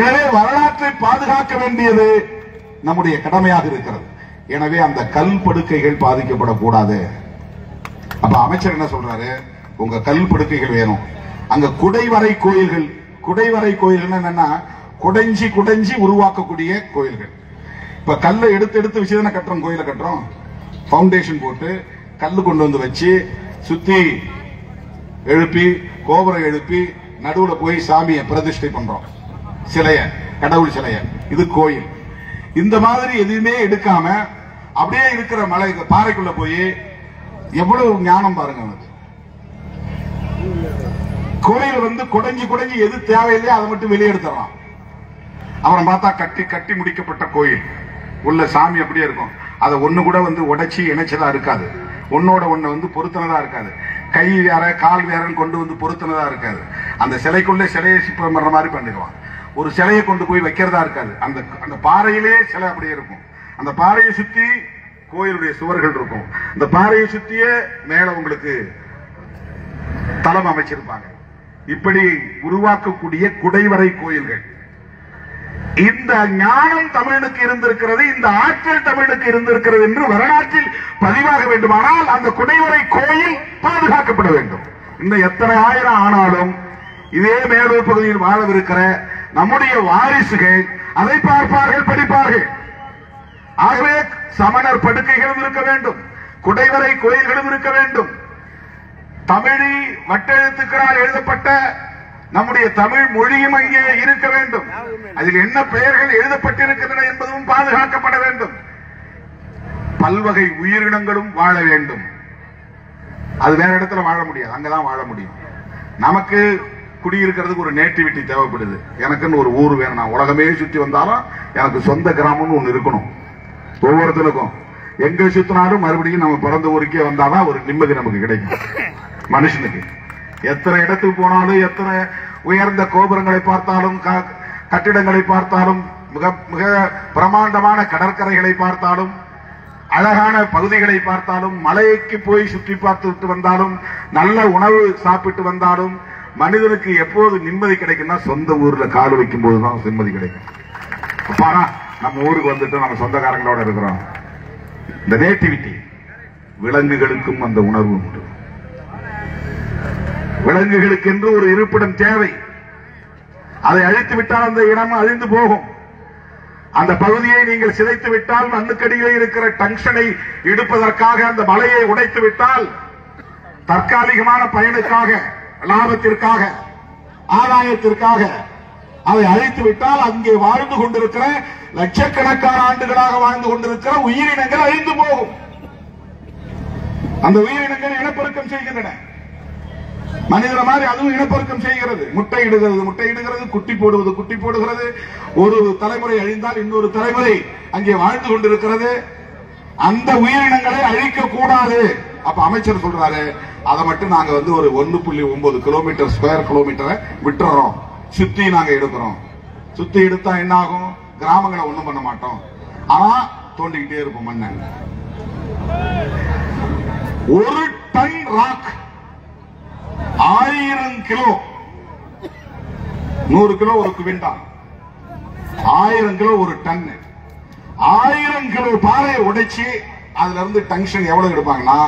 எனவே வரலாற்றை பாதுகாக்க வேண்டியது நம்முடைய கடமையாக இருக்கிறது. எனவே அந்த கல் படுக்கைகள் பாதிக்கப்படக்கூடாது. அப்ப அமைச்சர் என்ன சொல்றாரு? உங்க கல் படுக்கைகள் வேணும். அங்க குடைவரை கோயில்கள், குடைவரை கோயில்கள் என்னன்னா குடைஞ்சி குடைஞ்சி உருவாக்கக்கூடிய கோயில்கள். இப்ப கல்லை எடுத்து எடுத்து வச்சுதானே கட்டுறோம், கோயிலை கட்டுறோம். பவுண்டேஷன் போட்டு கல்லு கொண்டு வந்து வச்சு சுத்தி எழுப்பி கோபுரம் எழுப்பி நடுவுல போய் சாமியை பிரதிஷ்டை பண்றோம், சிலைய, கடவுள் சிலைய. இது கோயில். இந்த மாதிரி எதுவுமே எடுக்காம அப்படியே இருக்கிற மலை பாறைக்குள்ள போய் எவ்வளவு ஞானம் பாருங்க. கோயில் குடைஞ்சி குடைஞ்சி எது தேவையில்லையோ அதை மட்டும் வெளியே எடுத்துடலாம். அப்புறம் பார்த்தா கட்டி கட்டி முடிக்கப்பட்ட கோயில் உள்ள சாமி அப்படியே இருக்கும். அதை ஒண்ணு கூட உடைச்சி இணைச்சதா இருக்காது, ஒன்னோட ஒண்ணு பொருத்தினதா இருக்காது, கை வேற கால் வேறன்னு கொண்டு பொருத்தினதா இருக்காது. அந்த சிலைக்குள்ள சிலையை சிற்பம் பண்ற மாதிரி பண்ணிடுவான். ஒரு சிலையை கொண்டு போய் வைக்கிறதா இருக்காது. அந்த பாறையிலே சிலை அப்படியே இருக்கும். அந்த பாறையை சுத்தி கோயிலுடைய சுவர்கள் இருக்கும். இந்த பாறையை சுத்தியே மேல உங்களுக்கு தளம் அமைச்சிருப்பாங்க. இப்படி உருவாக்கக்கூடிய குடைவரை கோயில்கள். இந்த ஞானம் தமிழனுக்கு இருந்திருக்கிறது, இந்த ஆற்றல் தமிழனுக்கு இருந்திருக்கிறது என்று வரலாற்றில் பதிவாக வேண்டுமானால் அந்த குடைவரை கோயில் பாதுகாக்கப்பட வேண்டும். இன்னும் எத்தனை ஆயிரம் ஆனாலும் இதே மேலூர் பகுதியில் வாழவிருக்கிற நம்முடைய வாரிசுகள் அதை பார்ப்பார்கள், படிப்பார்கள். ஆகவே சமணர் படுக்கைகளும் இருக்க வேண்டும், குடைவரை கோயில்களும் இருக்க வேண்டும். தமிழி வட்டெழுத்துக்களால் எழுதப்பட்ட நம்முடைய தமிழ் மொழியும் அங்கே இருக்க வேண்டும். அதில் என்ன பெயர்கள் எழுதப்பட்டிருக்கின்றன என்பதும் பாதுகாக்கப்பட வேண்டும். பல்வகை உயிரினங்களும் வாழ வேண்டும். அது வேற இடத்துல வாழ முடியாது, அங்கதான் வாழ முடியும். நமக்கு குடியிருக்கிறதுக்கு ஒரு நேட்டிவிட்டி தேவைப்படுது. எனக்குன்னு ஒரு ஊர் வேணும். நான் உலகமே சுற்றி வந்தாலும் எனக்கு சொந்த கிராமம்னு ஒண்ணு இருக்கணும். ஒவ்வொருத்தருக்கும் எங்க சுத்தினாலும் மறுபடியும் நம்ம பிறந்த ஊருக்கே வந்தாதான் ஒரு நிம்மதி நமக்கு கிடைக்கும். மனுஷனுக்கு எத்தனை இடத்துக்கு போனாலும், எத்தனை உயர்ந்த கோபுரங்களை பார்த்தாலும், கட்டிடங்களை பார்த்தாலும், மிக மிக பிரமாண்டமான கடற்கரைகளை பார்த்தாலும், அழகான பகுதிகளை பார்த்தாலும், மலைக்கு போய் சுற்றி பார்த்து விட்டு வந்தாலும், நல்ல உணவு சாப்பிட்டு வந்தாலும், மனிதனுக்கு எப்போது நிம்மதி கிடைக்கும்னா சொந்த ஊர்ல கால் வைக்கும் போதுதான் நிம்மதி கிடைக்கும். அப்பாடா நம்ம ஊருக்கு வந்துட்டு நம்ம சொந்தக்காரங்களோட இருக்கிறோம். இந்த நேட்டிவிட்டி. விலங்குகளுக்கும் அந்த உணர்வு உண்டு. விலங்குகளுக்கு என்று ஒரு இருப்பிடம் தேவை. அதை அழித்து விட்டால் அந்த இடம் அழிந்து போகும். அந்த பகுதியை நீங்கள் சிதைத்து விட்டால், மண்ணுக்கடியிலே இருக்கிற டங்ஷனை எடுப்பதற்காக அந்த மலையை உடைத்து விட்டால், தற்காலிகமான பயனுக்காக, லாபத்திற்காக, ஆதாயத்திற்காக அதை அழித்து விட்டால் அங்கே வாழ்ந்து கொண்டிருக்கிற லட்சக்கணக்கான ஆண்டுகளாக வாழ்ந்து கொண்டிருக்கிற உயிரினங்கள் அழிந்து போகும். அந்த உயிரினங்கள் இனப்பெருக்கம் செய்கின்றன. மனிதன மாதிரி அதுவும் இனப்பெருக்கம் செய்கிறது. முட்டையிடுகிறது, குட்டி போடுகிறது. ஒரு தலைமுறை அழிந்தால் இன்னொரு தலைமுறை அங்கே வாழ்ந்து கொண்டிருக்கிறது. அந்த உயிரினங்களை அழிக்க கூடாது. அப்ப அமைச்சர் சொல்றாரு, அதை மட்டும் நாங்க ஒரு 1.9 கிலோமீட்டர் ஸ்கொயர் கிலோமீட்டரை விட்டுறோம், சுத்தி நாங்க எடுக்கிறோம். சுத்தி எடுத்தா என்ன ஆகும்? கிராமங்களை ஒண்ணும் பண்ண மாட்டோம், ஆனா தோண்டிக்கிட்டே இருப்போம் மண்ணை. 1 டன் ராக் 1000 கிலோ, 100 கிலோ ஒரு குவிண்டால், 1000 கிலோ ஒரு டன். 1000 கிலோ பாறையை உடைச்சு அதுல இருந்து டங்ஷன் எவ்வளவு எடுப்பாங்கன்னா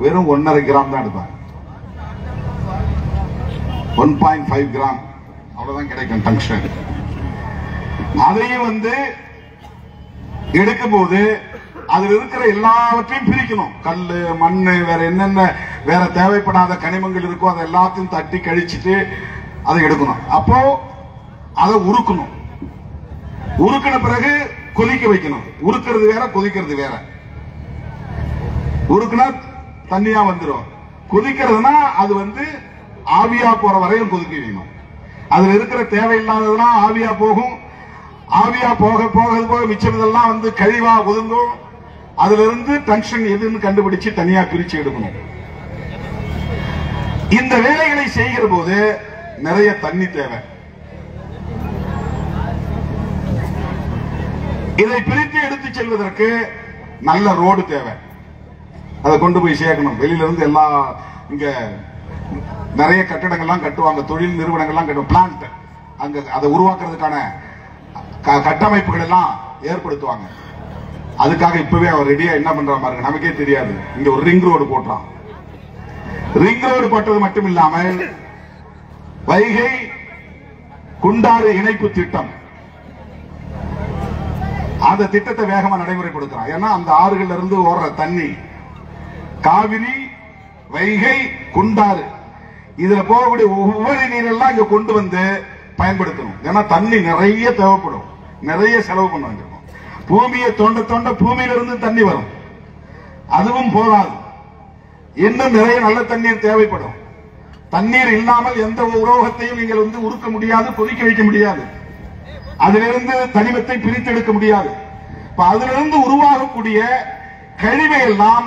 வெறும் 1.5 கிராம் தான் எடுப்பாங்க. 1.5 கிராம் அவ்வளவுதான் கிடைக்கும் டங்ஷன். அதையும் எடுக்கும் போது அதுல இருக்கிற எல்லாவற்றையும் பிரிக்கணும். கல்லு, மண்ணு, வேற என்னென்ன வேற தேவைப்படாத கனிமங்கள் இருக்கோ அதை எல்லாத்தையும் தட்டி கழிச்சுட்டு அதை எடுக்கணும். அப்போ அதை உருக்கணும். உருக்கின பிறகு கொதிக்க வைக்கணும். உருக்கிறது வேற, கொதிக்கிறது வேற. உருக்குனா தண்ணியா வந்துடும். கொதிக்கிறதுனா அது ஆவியா போற வரையும் கொதிக்க வைக்கணும். அதுல இருக்கிற தேவையில்லாததுலாம் ஆவியா போகும். ஆவியா போக போக போக மிச்சம் இதெல்லாம் கழிவா ஒதுங்கும். அதுல இருந்து டங்ஷன் எதுன்னு கண்டுபிடிச்சு தனியா பிரிச்சு எடுக்கணும். இந்த வேலைகளை செய்கிற போது நிறைய தண்ணி தேவை. இதை பிரித்து எடுத்து செல்வதற்கு நல்ல ரோடு தேவை. அதை கொண்டு போய் சேர்க்கணும். வெளியில இருந்து எல்லா இங்க நிறைய கட்டடங்கள்லாம் கட்டுவாங்க, தொழில் நிறுவனங்கள்லாம் கட்டுவாங்க, பிளான்ட் அங்க அதை உருவாக்குறதுக்கான கட்டமைப்புகள் எல்லாம் ஏற்படுத்துவாங்க. அதுக்காக இப்பவே அவர் ரெடியா என்ன பண்ற மாதிரி நமக்கே தெரியாது. இங்க ஒரு ரிங் ரோடு போட்டான். ரிங் ரோடு போட்டது மட்டும் இல்லாமல் வைகை குண்டாறு இணைப்பு திட்டம், அந்த திட்டத்தை வேகமா நடைமுறைப்படுத்துறான். ஏன்னா அந்த ஆறுகள்ல இருந்து ஓடுற தண்ணி காவிரி, வைகை, குண்டாறு இதுல போகக்கூடிய ஒவ்வொரு நீரெல்லாம் இங்க கொண்டு பயன்படுத்தணும். ஏன்னா தண்ணி நிறைய தேவைப்படும், நிறைய செலவு பண்ண வேண்டியிருக்கும். பூமியை தோண்ட தோண்ட பூமியிலிருந்து தண்ணி வரும், அதுவும் போதாது. இன்னும் நிறைய நல்ல தண்ணீர் தேவைப்படும். தண்ணீர் இல்லாமல் எந்த உலோகத்தையும் நீங்கள் உருக்க முடியாது, கொதிக்க வைக்க முடியாது. அதிலிருந்து தனிமத்தை பிரித்தெடுக்க முடியாது. அதிலிருந்து உருவாகக்கூடிய கழிவை எல்லாம்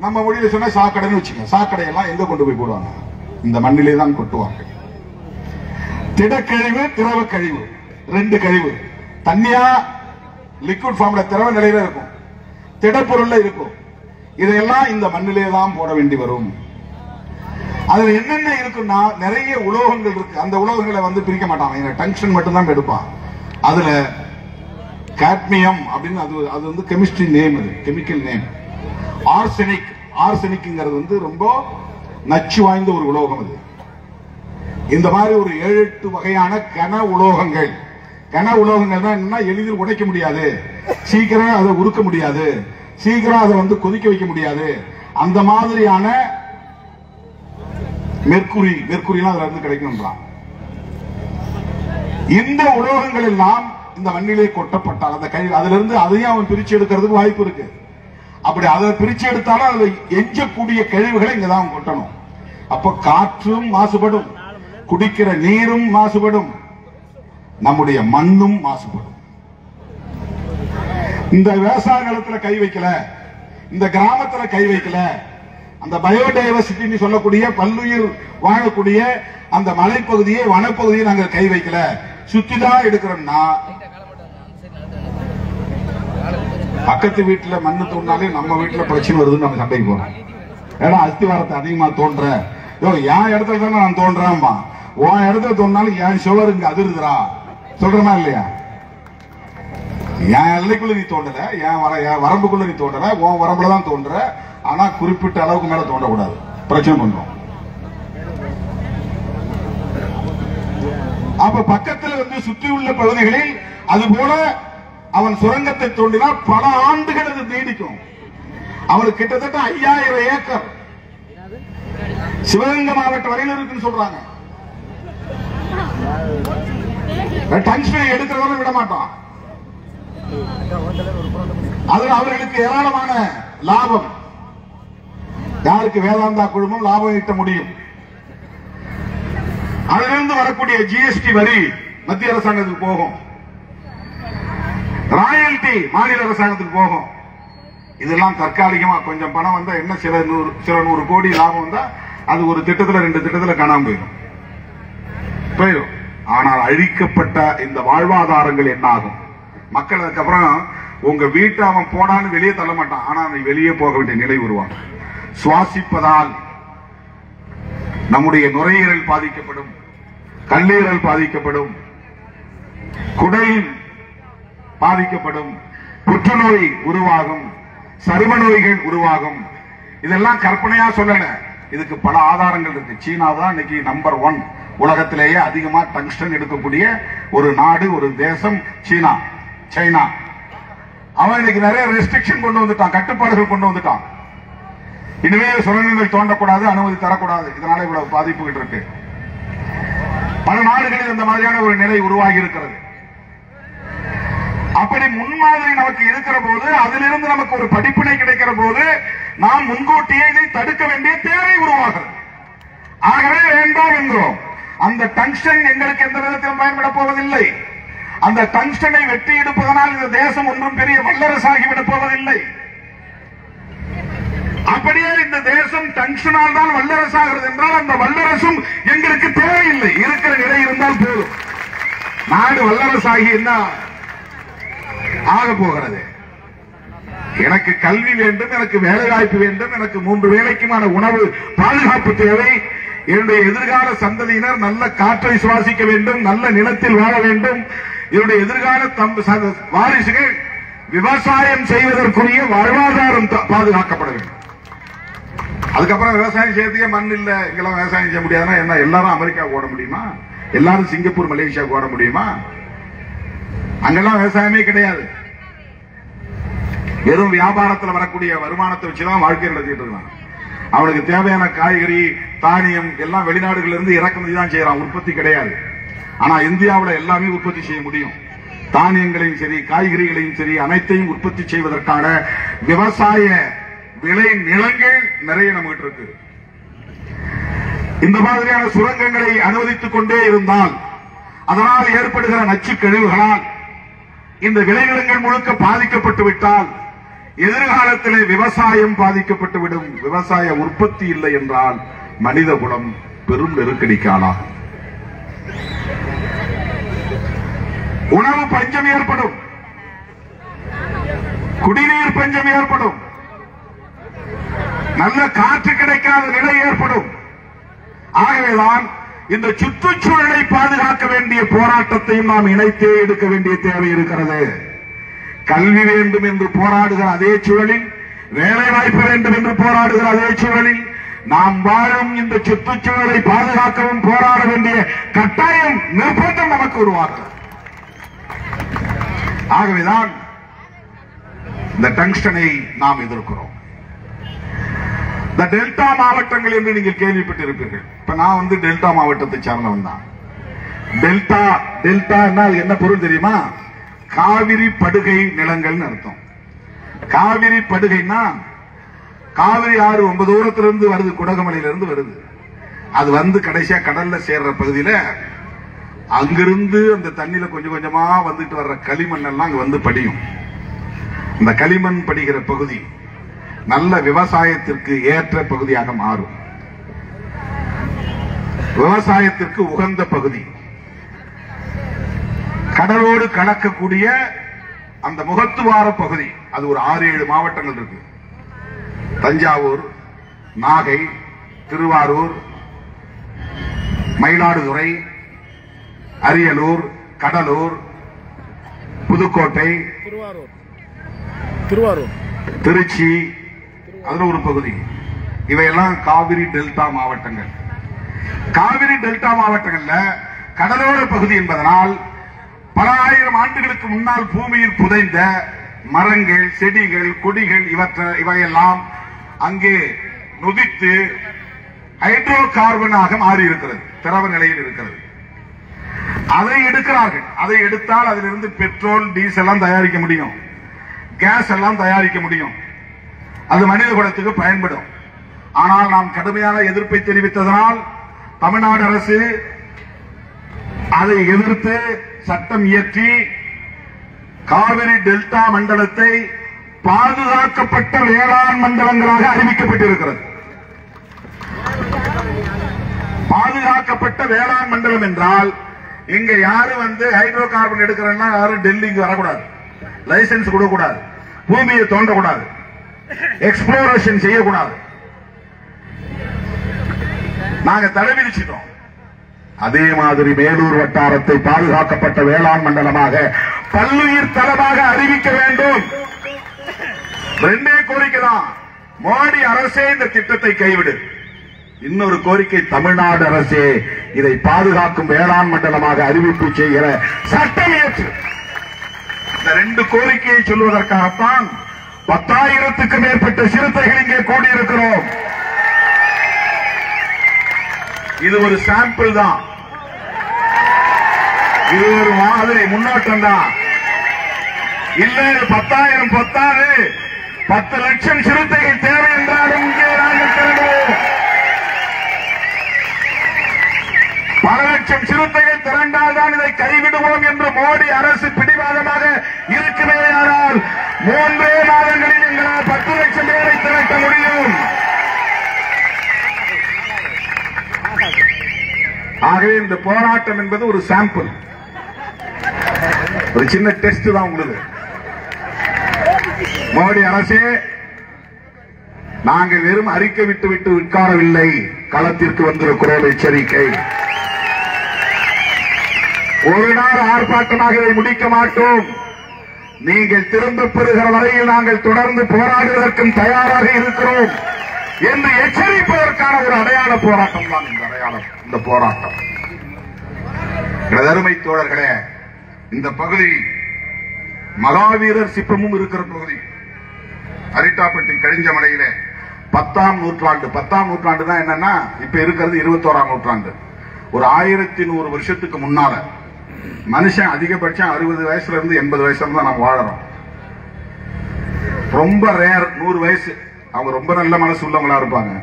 நம்ம மொழியில சொன்ன சாக்கடைன்னு வச்சுக்கோங்க. சாக்கடை எல்லாம் எங்க கொண்டு போய் போடுவாங்க? இந்த மண்ணிலே தான் கொட்டுவாங்க. திடக்கழிவு, திரவ கழிவு, 2 கழிவு. தண்ணியா லிக்விட் ஃபார்ம்ல திரவ நிலையில இருக்கும், திடப்பொருள்ல இருக்கும். இதையெல்லாம் இந்த மண்ணிலே தான் போட வேண்டி வரும். அதுல என்னென்ன இருக்குன்னா நிறைய உலோகங்கள் இருக்கு. அந்த உலோகங்களை வந்து பிரிக்க மாட்டாங்க, டங்ஸ்டன் மட்டும் தான் எடுப்பான். அதுல காட்மியம் அப்படின்னு அது வந்து கெமிஸ்ட்ரி நேம், அது கெமிக்கல் நேம். ஆர்செனிக், ஆர்செனிக்ங்கிறது வந்து ரொம்ப நச்சு வாய்ந்த ஒரு உலோகம். அது இந்த மாதிரி ஒரு 7-8 வகையான கன உலோகங்கள். கன உலோகங்கள் தான் என்னன்னா எளிதில் உடைக்க முடியாது, சீக்கிரம் அதை உருக்க முடியாது, சீக்கிரம் அதை வந்து கொதிக்க வைக்க முடியாது. அந்த மாதிரியான மெர்க்குரிலாம் அதுல இருந்து கிடைக்கும்ன்றான். இந்த உலோகங்கள் எல்லாம் இந்த மண்ணிலே கொட்டப்பட்டால் அந்த கை அதுல இருந்து அதையும் அவன் பிரிச்சு எடுக்கிறதுக்கு வாய்ப்பு இருக்கு. அப்படி அதை பிரிச்சு எடுத்தாலும் அதுல எஞ்சக்கூடிய கழிவுகளை இங்கதான் கொட்டணும். அப்ப காற்றும் மாசுபடும், குடிக்கிற நீரும் மாசுபடும், நம்முடைய மண்ணும் மாசுபடும். இந்த விவசாய நிலத்துல கை வைக்கல, இந்த கிராமத்துல கை வைக்கல, அந்த பயோடைவர்சிட்டி சொல்லக்கூடிய பல்லுயிர் வாழக்கூடிய அந்த மலைப்பகுதியை வனப்பகுதியை நாங்கள் கை வைக்கல, சுத்திதான் எடுக்கிறோம்னா பக்கத்து வீட்டுல மண்ணு தோண்டினாலே நம்ம வீட்டுல பிரச்சனை வருதுன்னு நம்ம சண்டைக்கு போறோம். ஏன்னா அஸ்திவாரத்தை அதிகமா தோன்ற, என் இடத்துல தானே நான் தோன்றேன்மா, உன் இடத்துல தோன்றாலும் என் சுவர் இங்க அதிருதுரா சொல்றமா இல்லையா? என் எல்லைக்குள்ள நீ தோண்டல, என் வரம்புக்குள்ள நீ தோண்டல, உன் வரம்புலதான் தோன்ற. ஆனா குறிப்பிட்ட அளவுக்கு மேல தோண்டக்கூடாது, பிரச்சனை பண்றோம். அப்ப பக்கத்தில் வந்து சுற்றியுள்ள பகுதிகளில் அதுபோல அவன் சுரங்கத்தை தோண்டினால் பல ஆண்டுகள் அது நீடிக்கும். அவனுக்கு கிட்டத்தட்ட 5000 ஏக்கர் சிவகங்கை மாவட்ட வரையில் இருக்குன்னு சொல்றாங்க. டங்ஸ்டன் எடுக்கிறவரை விட மாட்டான். அதுல அவர்களுக்கு ஏராளமான லாபம். யாருக்கு வேதாந்தா குழுமம் லாபம் ஈட்ட முடியும். அதிலிருந்து வரக்கூடிய ஜிஎஸ்டி வரி மத்திய அரசாங்கத்துக்கு போகும், ராயல்டி மாநில அரசாங்கத்துக்கு போகும். இதெல்லாம் தற்காலிகமா கொஞ்சம் பணம் வந்தா என்ன, சில நூறு கோடி லாபம் வந்தா அது ஒரு திட்டத்துல 2 திட்டத்துல காணாம போயிடும். ஆனால் அழிக்கப்பட்ட இந்த வாழ்வாதாரங்கள் என்ன ஆகும்? மக்கள் அதுக்கப்புறம் உங்க வீட்டை அவன் போனான்னு வெளியே தள்ள மாட்டான், ஆனா அவன் வெளியே போக வேண்டிய நிலை உருவாகும். சுவாசிப்பதால் நம்முடைய நுரையீரல் பாதிக்கப்படும், கல்லீரல் பாதிக்கப்படும், குடல் பாதிக்கப்படும், புற்றுநோய் உருவாகும், சரும நோய்கள் உருவாகும். இதெல்லாம் கற்பனையா சொல்லல, இதுக்கு பல ஆதாரங்கள் இருக்கு. சீனா தான் இன்னைக்கு நம்பர் 1 உலகத்திலேயே அதிகமா டங்ஸ்டன் எடுக்கக்கூடிய ஒரு நாடு, ஒரு தேசம் சைனா. அவன் இன்னைக்கு நிறைய ரெஸ்ட்ரிக்ஷன் கொண்டு வந்துட்டான், கட்டுப்பாடுகள் கொண்டு வந்துட்டான். இனிமே சுரங்கங்கள் தோண்டக்கூடாது, அனுமதி தரக்கூடாது. இதனால இவ்வளவு பாதிப்புகள் இருக்கு. பல நாடுகளில் இந்த மாதிரியான ஒரு நிலை உருவாகி இருக்கிறது. அப்படி முன்மாதிரி நமக்கு இருக்கிற போது, அதிலிருந்து நமக்கு ஒரு படிப்பினை கிடைக்கிற போது, நாம் முன்கூட்டியே இதை தடுக்க வேண்டிய தேவை உருவாகிறது. ஆகவே வேண்டாம் என்கிறோம். அந்த டங்ஸ்டன் எங்களுக்கு எந்த விதத்திலும் பயன்படப் போவதில்லை. அந்த டங்ஸ்டனை வெட்டி எடுப்பதனால் இந்த தேசம் ஒன்றும் பெரிய வல்லரசாகிவிடப் போவதில்லை. அப்படியே இந்த தேசம் டங்ஸ்டனால் தான் வல்லரசாகிறது என்றால் அந்த வல்லரசும் எங்களுக்கு தேவையில்லை. இருக்கிற நிலை இருந்தால் போதும். நாடு வல்லரசாகி என்ன ஆக போகிறது? எனக்கு கல்வி வேண்டும், எனக்கு வேலை வாய்ப்பு வேண்டும், எனக்கு 3 வேளைக்குமான உணவு பாதுகாப்பு தேவை, என்னுடைய எதிர்கால சந்ததியினர் நல்ல காற்றை சுவாசிக்க வேண்டும், நல்ல நிலத்தில் வாழ வேண்டும், என்னுடைய எதிர்கால வாரிசுகள் விவசாயம் செய்வதற்குரிய வாழ்வாதாரம் பாதுகாக்கப்பட வேண்டும். அதுக்கப்புறம் விவசாயம் செய்யறதுக்கே மண் இல்ல, இங்கெல்லாம் விவசாயம் செய்ய முடியாதுன்னா என்ன? எல்லாரும் அமெரிக்காவுக்கு ஓட முடியுமா? எல்லாரும் சிங்கப்பூர் மலேசியாவுக்கு ஓட முடியுமா? அங்கெல்லாம் விவசாயமே கிடையாது. வெறும் வியாபாரத்தில் வரக்கூடிய வருமானத்தை வச்சுதான் வாழ்க்கை நடத்திட்டு இருக்கான். அவனுக்கு தேவையான காய்கறி, தானியம் எல்லாம் வெளிநாடுகள் இருந்து இறக்குமதி தான் செய்யறான், உற்பத்தி கிடையாது. ஆனா இந்தியாவில் எல்லாமே உற்பத்தி செய்ய முடியும். தானியங்களையும் சரி, காய்கறிகளையும் சரி, அனைத்தையும் உற்பத்தி செய்வதற்கான விவசாய விளை நிலங்கள் நிறைய நம்மகிட்ட இருக்கு. இந்த மாதிரியான சுரங்கங்களை அனுமதித்துக் கொண்டே இருந்தால், அதனால் ஏற்படுகிற நச்சு கழிவுகளால் இந்த விளைநிலங்கள் முழுக்க பாதிக்கப்பட்டு விட்டால் எதிர்காலத்திலே விவசாயம் பாதிக்கப்பட்டுவிடும். விவசாய உற்பத்தி இல்லை என்றால் மனித குலம் பெரும் நெருக்கடிக்கு ஆளாகும். உணவு பஞ்சம் ஏற்படும், குடிநீர் பஞ்சம் ஏற்படும், நல்ல காற்று கிடைக்காத நிலை ஏற்படும். ஆகவேதான் இந்த சுற்றுச்சூழலை பாதுகாக்க வேண்டிய போராட்டத்தையும் நாம் இணைத்தே எடுக்க வேண்டிய தேவை இருக்கிறது. கல்வி வேண்டும் என்று போராடுகிற அதே சூழலில், வேலை வாய்ப்பு வேண்டும் என்று போராடுகிற அதே சூழலில், நாம் வாழும் இந்த சுற்றுச்சூழலை பாதுகாக்கவும் போராட வேண்டிய கட்டாயம், நிர்பந்தம் நமக்கு உருவாகிறது. ஆகவேதான் இந்த டங்ஸ்டனை நாம் எதிர்க்கிறோம். இந்த டெல்டா மாவட்டங்கள் என்று நீங்கள் கேள்விப்பட்டிருப்பீர்கள். இப்ப நான் டெல்டா மாவட்டத்தை சார்ந்தவன் தான். டெல்டா டெல்டா என்ன பொருள் தெரியுமா? காவிரி படுகை நிலங்கள் அர்த்தம். காவிரி படுகைன்னா காவிரி ஆறு ரொம்ப தூரத்திலிருந்து வருது, குடகுமலையிலிருந்து வருது. அது கடைசியா கடல்ல சேர்ற பகுதியில அங்கிருந்து அந்த தண்ணியில கொஞ்சம் கொஞ்சமா வந்துட்டு வர்ற களிமண் எல்லாம் அங்க படியும். இந்த களிமண் படிக்கிற பகுதி நல்ல விவசாயத்திற்கு ஏற்ற பகுதியாக மாறும். விவசாயத்திற்கு உகந்த பகுதி. கடலோடு கலக்கக்கூடிய அந்த முகத்துவார பகுதி, அது ஒரு 6-7 மாவட்டங்கள் இருக்கு. தஞ்சாவூர், நாகை, திருவாரூர், மயிலாடுதுறை, அரியலூர், கடலூர், புதுக்கோட்டை, திருச்சி, அதுல ஒரு பகுதி. இவையெல்லாம் காவிரி டெல்டா மாவட்டங்கள். காவிரி டெல்டா மாவட்டங்கள்ல கடலோர பகுதி என்பதனால் பல ஆயிரம் ஆண்டுகளுக்கு முன்னால் பூமியில் புதைந்த மரங்கள், செடிகள், கொடிகள் இவையெல்லாம் அங்கே நொதித்து ஹைட்ரோ கார்பனாக மாறி இருக்கிறது, திரவ நிலையில் இருக்கிறது. அதை எடுக்கிறார்கள். அதை எடுத்தால் அதிலிருந்து பெட்ரோல், டீசல் எல்லாம் தயாரிக்க முடியும், கேஸ் எல்லாம் தயாரிக்க முடியும். அது மனித குலத்துக்கு பயன்படும். ஆனால் நாம் கடுமையான எதிர்ப்பை தெரிவித்ததனால் தமிழ்நாடு அரசு அதை எதிர்த்து சட்டம் இயற்றி காவிரி டெல்டா மண்டலத்தை பாதுகாக்கப்பட்ட வேளாண் மண்டலங்களாக அறிவிக்கப்பட்டிருக்கிறது. பாதுகாக்கப்பட்ட வேளாண் மண்டலம் என்றால் இங்க யாரும் ஹைட்ரோ கார்பன் எடுக்கிறன்னா யாரும் டெல்லிக்கு வரக்கூடாது, லைசன்ஸ் கொடுக்கக்கூடாது, பூமியை தோண்டக்கூடாது, எக்ஸ்ப்ளோரேஷன் செய்யக்கூடாது. நாங்க தடை விதிச்சிட்டோம். அதே மாதிரி மேலூர் வட்டாரத்தை பாதுகாக்கப்பட்ட வேளாண் மண்டலமாக, பல்லுயிர் தளமாக அறிவிக்க வேண்டும். 2 கோரிக்கை தான். மோடி அரசே இந்த திட்டத்தை கைவிடு. இன்னொரு கோரிக்கை, தமிழ்நாடு அரசே இதை பாதுகாக்கும் வேளாண் மண்டலமாக அறிவிப்பு செய்கிற சட்டம் இயற்று. இந்த 2 கோரிக்கையை சொல்வதற்காகத்தான் 10,000க்கும் மேற்பட்ட சிறுத்தைகள் இங்கே கூடியிருக்கிறோம். இது ஒரு சாம்பிள் தான், இது ஒரு மாதிரி முன்னோட்டம் தான். இல்ல 10,000 பத்தாது, 10 லட்சம் சிறுத்தைகள் தேவை என்றாலும் இங்கே நாங்கள் திரண்டுவோம். 10 லட்சம் சிறுத்தைகள் திரண்டால் தான் இதை கைவிடுவோம் என்று மோடி அரசு பிடிவாதமாக இருக்குமேயானால் 3 மாதங்களில் எங்களால் 10 லட்சம் பேரை திரட்ட முடியும். ஆகவே இந்த போராட்டம் என்பது ஒரு சாம்பிள், ஒரு சின்ன டெஸ்ட் தான் உங்களுக்கு. மோடி அரசே, நாங்கள் வெறும் அறிக்கை விட்டு உட்காரவில்லை, களத்திற்கு வந்திருக்கிறோம். எச்சரிக்கை. ஒரு நாள் ஆர்ப்பாட்டமாக இதை முடிக்க மாட்டோம். நீங்கள் திரும்ப பெறுகிற வரையில் நாங்கள் தொடர்ந்து போராடுவதற்கும் தயாராக இருக்கிறோம் என்று எச்சரிப்பதற்கான ஒரு அடையாள போராட்டம் தான் இந்த போராட்டம். அருமை தோழர்களே, இந்த பகுதி மகாவீரர் சிற்பமும் இருக்கிற பகுதி. அரிட்டாப்பட்டி கழிஞ்சமலையில 10ஆம் நூற்றாண்டு. 10ஆம் நூற்றாண்டு தான் என்னன்னா இப்ப இருக்கிறது 21ஆம் நூற்றாண்டு. ஒரு 1100 வருஷத்துக்கு முன்னால மனுஷன் அதிகபட்சம் 60 வயசுல இருந்து 80 வயசுல தான் நாம் வாழறோம். ரொம்ப ரேர் 100 வயசு. அவங்க ரொம்ப நல்ல மனசு உள்ளவங்களா இருப்பாங்க.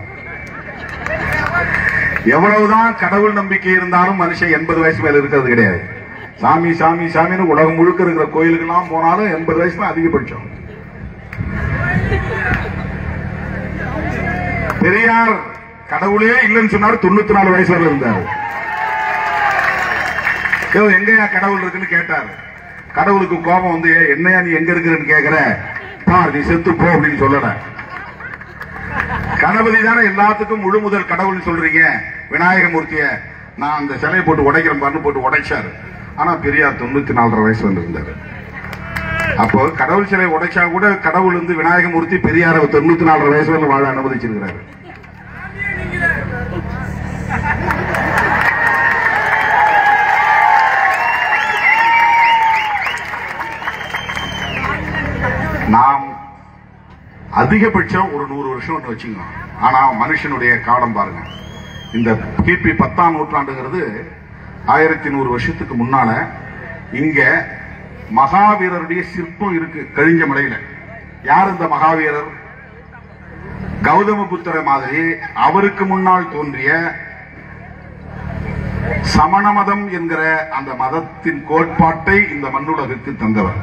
எவ்வளவுதான் கடவுள் நம்பிக்கை இருந்தாலும் மனுஷன் 80 வயசு மேல இருக்கிறது கிடையாது. சாமி சாமி சாமின்னு உலகம் முழுக்க இருக்கிற கோயிலுக்கு எல்லாம் போனாலும் 80 வயசு தான் அதிகபட்சம். பெரியார் கடவுளே இல்லைன்னு சொன்னாரு, 94 வயசு வரை இருந்தார். எங்கயா கடவுள் இருக்குன்னு கேட்டார். கடவுளுக்கு கோபம் என்னையா நீ எங்க இருக்கிறன்னு கேட்கிற, பார் நீ செத்து போ அப்படின்னு சொல்லல. கணபதி தானே எல்லாத்துக்கும் முழு முதல் கடவுள் சொல்றீங்க, விநாயகமூர்த்திய நான் அந்த சிலையை போட்டு உடைக்கிறேன் பாருன்னு போட்டு உடைச்சாரு. ஆனா பெரியார் 94.5 வயசு வந்திருந்தாரு. அப்போ கடவுள் சிலை உடைச்சா கூட கடவுள் வந்து விநாயகமூர்த்தி பெரியார 94.5 வயசு வரை வாழ அனுமதிச்சிருக்கிறாரு. நாம் அதிகபட்சம் ஒரு 100 வருஷம் வச்சுக்கணும். ஆனா மனுஷனுடைய காலம் பாருங்க, இந்த கிபி 10ஆம் நூற்றாண்டுங்கிறது 1100 வருஷத்துக்கு முன்னால இங்க மகாவீரருடைய சிற்பம் இருக்கு கழிஞ்ச மலையில. யார் இந்த மகாவீரர்? கௌதம புத்தர மாதிரி அவருக்கு முன்னால் தோன்றிய சமண மதம் என்கிற அந்த மதத்தின் கோட்பாட்டை இந்த மண்ணுலகுக்கு தந்தவர்.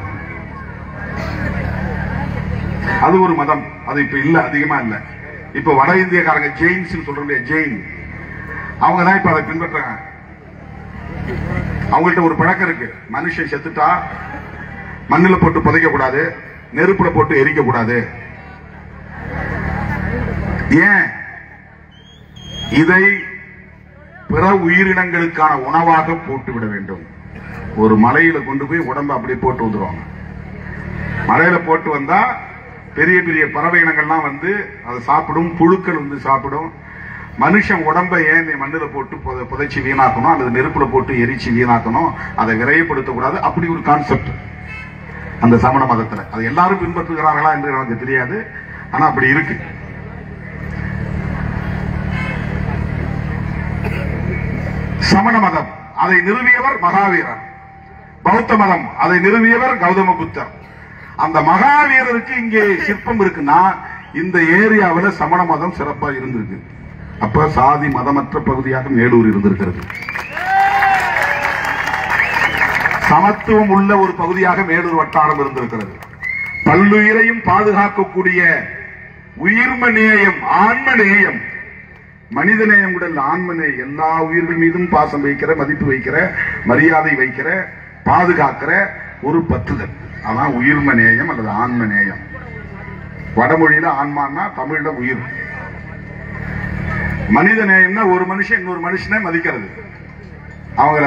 அது ஒரு மதம். அது இப்ப இல்ல, அதிகமா இல்ல. இப்ப வட இந்தியக்காரங்க ஜெயின்ஸ் சொல்றாங்க, ஜெயின், அவங்க தான் இப்ப அதை பின்பற்றாங்க. அவங்கள்ட்ட ஒரு பழக்கம் இருக்கு, மனுஷன் செத்துட்டா மண்ணில போட்டு புதைக்க கூடாது, நெருப்புல போட்டு எரிக்க கூடாது. ஏன்? இதை பிற உயிரினங்களுக்கான உணவாக போட்டு விட வேண்டும். ஒரு மலையில கொண்டு போய் உடம்பு அப்படியே போட்டு வந்துருவாங்க. மலையில போட்டு வந்தா பெரிய பெரிய பறவை இனங்கள்லாம் வந்து அதை சாப்பிடும், புழுக்கள் வந்து சாப்பிடும். மனுஷன் உடம்பை ஏன் மண்ணில போட்டு புதைச்சி வீணாக்கணும் அல்லது நெருப்புல போட்டு எரிச்சு வீணாக்கணும், அதை விரைவுபடுத்தக்கூடாது. அப்படி ஒரு கான்செப்ட் அந்த சமண மதத்துல. அது எல்லாரும் பின்பற்றுகிறார்களா என்று எனக்கு தெரியாது, ஆனா அப்படி இருக்கு. சமண மதம் அதை நிறுவியவர் மகாவீரர். பௌத்த மதம் அதை நிறுவியவர் கௌதம புத்தர். அந்த மகாவீரருக்கு இங்கே சிற்பம் இருக்குன்னா இந்த ஏரியாவில் சமண மதம் சிறப்பா இருந்திருக்கு. அப்ப சாதி மதமற்ற பகுதியாக மேலூர் இருந்திருக்கிறது. சமத்துவம் உள்ள ஒரு பகுதியாக மேலூர் வட்டாரம் இருந்திருக்கிறது. பல்லுயிரையும் பாதுகாக்கக்கூடிய உயிர்ம நேயம், ஆன்ம நேயம், மனித நேயம் கூட ஆன்ம நேயம், எல்லா உயிர்கள் மீதும் பாசம் வைக்கிற, மதிப்பு வைக்கிற, மரியாதை வைக்கிற, பாதுகாக்கிற ஒரு பற்றுதல், அதான் உயிர்ம நேயம் அல்லது ஆன்ம நேயம். வடமொழியில ஆன்மான்னா தமிழ்ல உயிர். மனித நேயம்னா ஒரு மனுஷன் இன்னொரு மனுஷனை மதிக்கிறது, அவங்கள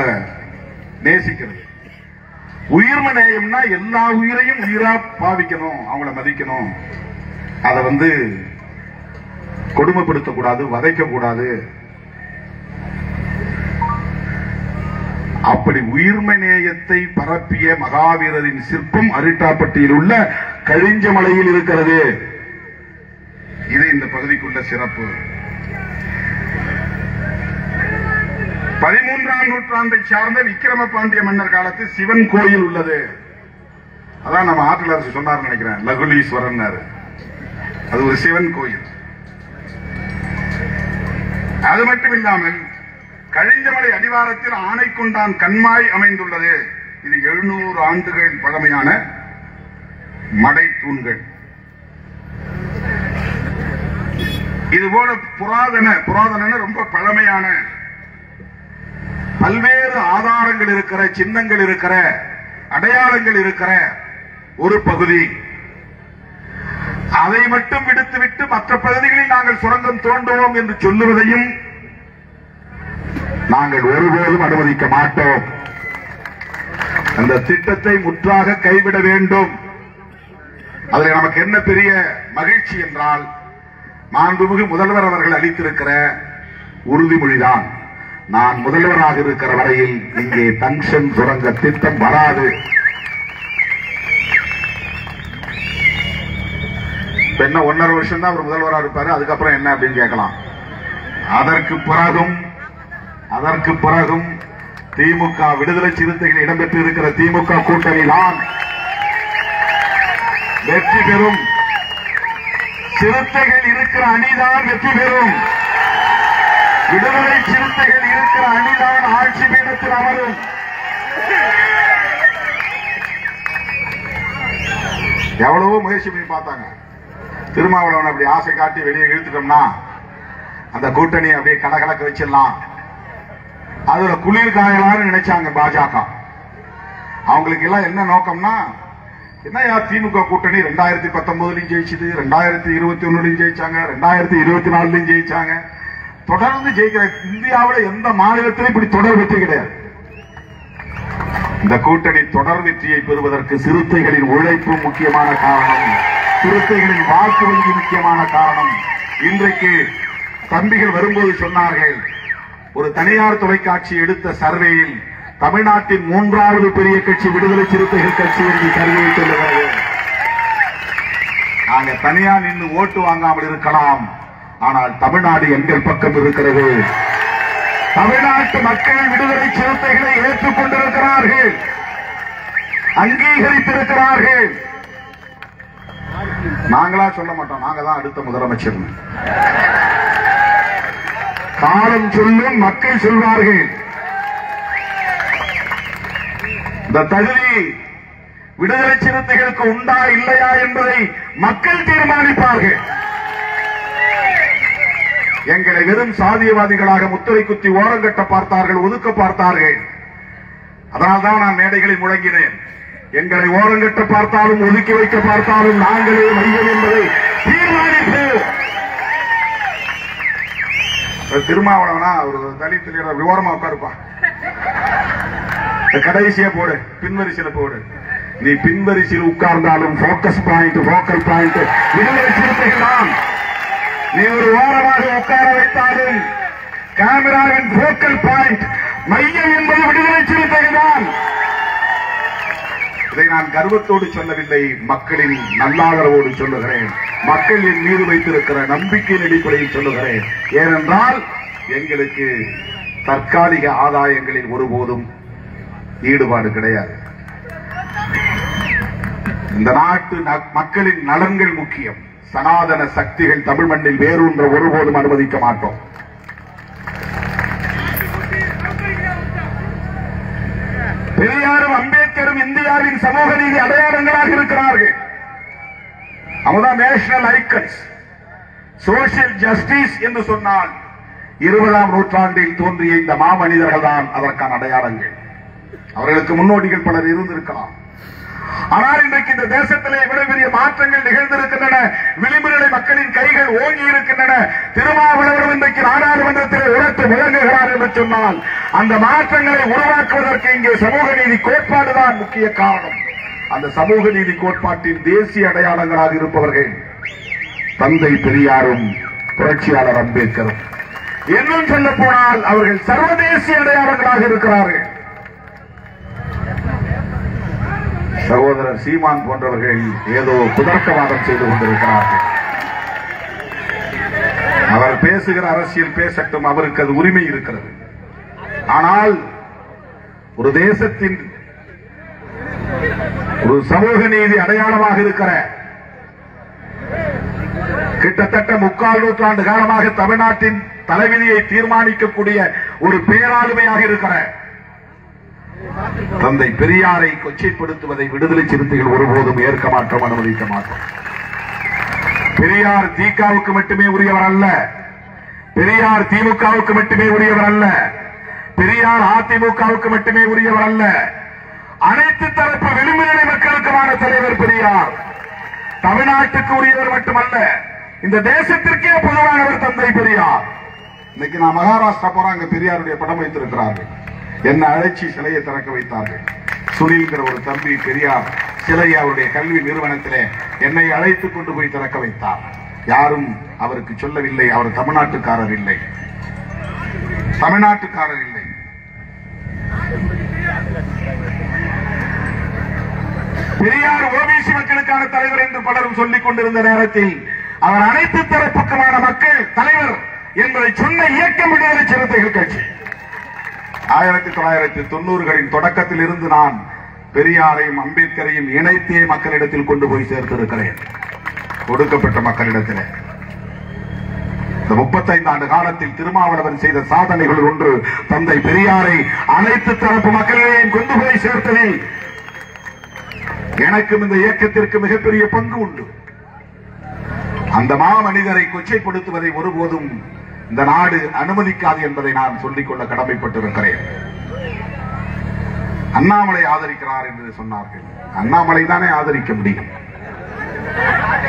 நேசிக்கிறது. உயிர்ம நேயம்னா எல்லா உயிரையும் உயிரா பாவிக்கணும், அவங்கள மதிக்கணும், அதை வந்து கொடுமைப்படுத்தக்கூடாது, வதைக்க கூடாது. அப்படி உயிர்ம நேயத்தை பரப்பிய மகாவீரரின் சிற்பம் அரிட்டாப்பட்டியில் உள்ள கழிஞ்ச மலையில் இருக்கிறது. இது இந்த பகுதிக்குள்ள சிறப்பு. 13ஆம் நூற்றாண்டை சார்ந்த விக்கிரம பாண்டிய மன்னர் காலத்து சிவன் கோயில் உள்ளது. அதான் நம்ம ஆற்றல் அரசு சொன்னார் நினைக்கிறேன், லகுலீஸ்வரன். அது ஒரு சிவன் கோயில். அது மட்டும் இல்லாமல் கழிஞ்சமலை அடிவாரத்தில் ஆனைக்கொண்டான் கண்மாய் அமைந்துள்ளது. இது 700 ஆண்டுகள் பழமையான மடை தூண்கள். இதுபோல புராதன ரொம்ப பழமையான பல்வேறு ஆதாரங்கள் இருக்கிற, சின்னங்கள் இருக்கிற, அடையாளங்கள் இருக்கிற ஒரு பகுதி. அதை மட்டும் விடுத்துவிட்டு மற்ற பகுதிகளில் நாங்கள் சுரங்கம் தோண்டுவோம் என்று சொல்லுவதையும் நாங்கள் ஒருபோதும் அனுமதிக்க மாட்டோம். அந்த திட்டத்தை முற்றாக கைவிட வேண்டும். அதில் நமக்கு என்ன பெரிய மகிழ்ச்சி என்றால், மாண்புமிகு முதல்வர் அவர்கள் அளித்திருக்கிற உறுதிமொழிதான், நான் முதல்வராக இருக்கிற வரையில் இங்கே டங்ஷன் சுரங்க திட்டம் வராது. என்ன 1.5 வருஷம் தான் அவர் முதல்வராக இருப்பாரு, அதுக்கப்புறம் என்ன அப்படின்னு கேட்கலாம். அதற்கு பிறகும் திமுக விடுதலை சிறுத்தைகள் இடம்பெற்று இருக்கிற திமுக கூட்டணி தான் வெற்றி பெறும். சிறுத்தைகள் இருக்கிற அணிதான் வெற்றி பெறும். விடுதலை சிறுத்தைகள் இருக்கிற அணிதான் ஆட்சி பீடத்தில் அமரும். எவ்வளவோ முயற்சி பண்ணி பார்த்தாங்க. திருமாவளவன் அப்படி ஆசை காட்டி வெளியே இழுத்துட்டோம்னா அந்த கூட்டணி அப்படியே கலகலக்க வச்சிடலாம், அதுல குளிர் காயலான்னு நினைச்சாங்க பாஜக. அவங்களுக்கு எல்லாம் என்ன நோக்கம்னா, என்னையா திமுக கூட்டணி 2019 ஜெயிச்சது, 2021 ஜெயிச்சாங்க, 2024 ஜெயிச்சாங்க, தொடர்ந்து ஜெயிக்கிற இந்தியாவில் எந்த மாநிலத்திலும் இப்படி தொடர் வெற்றி கிடையாது. இந்த கூட்டணி தொடர் வெற்றியை பெறுவதற்கு சிறுத்தைகளின் உழைப்பு முக்கியமான காரணம், சிறுத்தைகளின் வாக்கு வங்கி முக்கியமான காரணம். இன்றைக்கு தம்பிகள் வரும்போது சொன்னார்கள், ஒரு தனியார் தொலைக்காட்சி எடுத்த சர்வேயில் தமிழ்நாட்டின் 3வது பெரிய கட்சி விடுதலை சிறுத்தைகள் கட்சி என்று சர்வே சொல்லுகிறது. நாங்க தனியா நின்று ஓட்டு வாங்காமல் இருக்கலாம், ஆனால் தமிழ்நாடு எங்கள் பக்கம் இருக்கிறது. தமிழ்நாட்டு மக்கள் விடுதலை சிறுத்தைகளை ஏற்றுக் கொண்டிருக்கிறார்கள், அங்கீகரித்திருக்கிறார்கள். நாங்களா சொல்ல மாட்டோம், நாங்க தான் அடுத்த முதலமைச்சர். காலம் சொல்லும், மக்கள் சொல்வார்கள். இந்த தகுதி விடுதலை சிறுத்தைகளுக்கு உண்டா இல்லையா என்பதை மக்கள் தீர்மானிப்பார்கள். எங்களை வெறும் சாதியவாதிகளாக முத்திரை குத்தி ஓரங்கட்ட பார்த்தார்கள், ஒதுக்க பார்த்தார்கள். அதனால்தான் நான் மேடைகளில் முழங்கினேன், எங்களை ஓரங்கட்ட பார்த்தாலும் ஒதுக்கி வைக்க பார்த்தாலும் நாங்களே மையம் என்பதை தீர்மானிப்போம். திருமாவளவனா ஒரு தலித் லீடர் ஓரமா உட்காருப்பா, கடைசியா போடு, பின்வரிசையில போடு. நீ பின்வரிசையில் உட்கார்ந்தாலும் போக்கஸ் பாயிண்ட், போக்கல் பாயிண்ட் விடுதலை சிறுத்தைகள் தான். நீ ஒரு ஓரமாக உட்கார வைத்தாலும் கேமராவின் போக்கல் பாயிண்ட், மையம் என்பது விடுதலை சிறுத்தைகள் தான். இதை நான் கர்வத்தோடு சொல்லவில்லை, மக்களின் நல்லாதரவோடு சொல்லுகிறேன். மக்கள் என் மீது வைத்திருக்கிற நம்பிக்கையின் அடிப்படையில் சொல்லுகிறேன். ஏனென்றால் எங்களுக்கு தற்காலிக ஆதாயங்களில் ஒருபோதும் ஈடுபாடு கிடையாது. இந்த நாட்டு மக்களின் நலன்கள் முக்கியம். சனாதன சக்திகள் தமிழ் மண்ணில் வேரூன்ற ஒருபோதும் அனுமதிக்க மாட்டோம். பெரியாரும் அம்பேத்கரும் இந்தியாவின் சமூக நீதி அடையாளங்களாக இருக்கிறார்கள். அவர்தான் நேஷனல் ஐக்கன்ஸ். சோசியல் ஜஸ்டிஸ் என்று சொன்னால் 20ஆம் நூற்றாண்டில் தோன்றிய இந்த மாமனிதர்கள் தான் அதற்கான அடையாளங்கள். அவர்களுக்கு முன்னோடிகள் பலர் இருந்திருக்கலாம். ஆனால் இன்றைக்கு இந்த தேசத்திலே இவ்வளவு பெரிய மாற்றங்கள் நிகழ்ந்திருக்கின்றன. விளிம்புநிலை மக்களின் கைகள் ஓங்கி இருக்கின்றன. திருமாவளவன் இன்றைக்கு நாடாளுமன்றத்தில் உரத்து முழங்குகிறார் என்று சொன்னால் அந்த மாற்றங்களை உருவாக்குவதற்கு இங்கே சமூக நீதி கோட்பாடுதான் முக்கிய காரணம். அந்த சமூக நீதி கோட்பாட்டின் தேசிய அடையாளங்களாக இருப்பவர்கள் தந்தை பெரியாரும் புரட்சியாளர் அம்பேத்கரும். இன்னும் சொல்ல போனால் அவர்கள் சர்வதேசிய அடையாளங்களாக இருக்கிறார்கள். சகோதரர் சீமான் போன்றவர்கள் ஏதோ குதர்க்கவாதம் செய்து கொண்டிருக்கிறார்கள். அவர் பேசுகிற அரசியல் பேசட்டும், அவருக்கு அது உரிமை இருக்கிறது. ஆனால் ஒரு தேசத்தின் ஒரு சமூக நீதி அடையாளமாக இருக்கிற கிட்டத்தட்ட 3/4 நூற்றாண்டு காலமாக தமிழ்நாட்டின் தலைவிதியை தீர்மானிக்கக்கூடிய ஒரு பேராளுமையாக இருக்கிற தந்தை பெரியாரை கொச்சைப்படுத்துவதை விடுதலை சிறுத்தைகள் ஒருபோதும் ஏற்க மாட்டோம், அனுமதிக்க மாட்டோம். பெரியார் திகாவுக்கு மட்டுமே உரியவர் அல்ல, பெரியார் திமுகவுக்கு மட்டுமே உரியவர் அல்ல, பெரியார் அதிமுகவுக்கு மட்டுமே உரியவர் அல்ல, அனைத்து தரப்பு விளிம்புநிலை மக்களுக்குமான தலைவர் பெரியார். தமிழ்நாட்டுக்கு உரியவர் மட்டுமல்ல, இந்த தேசத்திற்கே பொதுவானவர் தந்தை பெரியார். இன்னைக்கு நான் மகாராஷ்டிரா போறேன், அங்க பெரியாருடைய படம் வைத்திருக்கிறார்கள். என்ன அழைச்சி சிலையை திறக்க வைத்தார்கள். சுனில்கிற ஒரு தம்பி பெரியார் சிலையை அவருடைய கல்வி நிறுவனத்திலே என்னை அழைத்துக் கொண்டு போய் திறக்க வைத்தார். யாரும் அவருக்கு சொல்லவில்லை, அவர் தமிழ்நாட்டுக்காரர் இல்லை, தமிழ்நாட்டுக்காரர் இல்லை. பெரியார் ஓபிசி மக்களுக்கான தலைவர் என்று பலரும் சொல்லிக் கொண்டிருந்த நேரத்தில் அவர் அனைத்து தரப்புக்குமான மக்கள் தலைவர் என்பதை சொன்ன இயக்கம் விடுதலை சிறுத்தைகள் கட்சி. 1990களின் தொடக்கத்தில் இருந்து நான் பெரியாரையும் அம்பேத்கரையும் இணைத்தே மக்களிடத்தில் கொண்டு போய் சேர்த்திருக்கிறேன். கொடுக்கப்பட்ட மக்களிடத்தில் இந்த 35 ஆண்டு காலத்தில் திருமாவளவன் செய்த சாதனைகள் ஒன்று தந்தை பெரியாரை அனைத்து தரப்பு மக்களையும் கொண்டு போய் சேர்த்ததில் எனக்கும் இந்த இயக்கத்திற்கு மிகப்பெரிய பங்கு உண்டு. அந்த மாமனிதரை கொச்சைப்படுத்துவதை ஒருபோதும் இந்த நாடு அனுமதிக்காது என்பதை நான் சொல்லிக்கொள்ள கடமைப்பட்டிருக்கிறேன். அண்ணாமலை ஆதரிக்கிறார் என்று சொன்னார்கள். அண்ணாமலை தானே ஆதரிக்க முடியும்.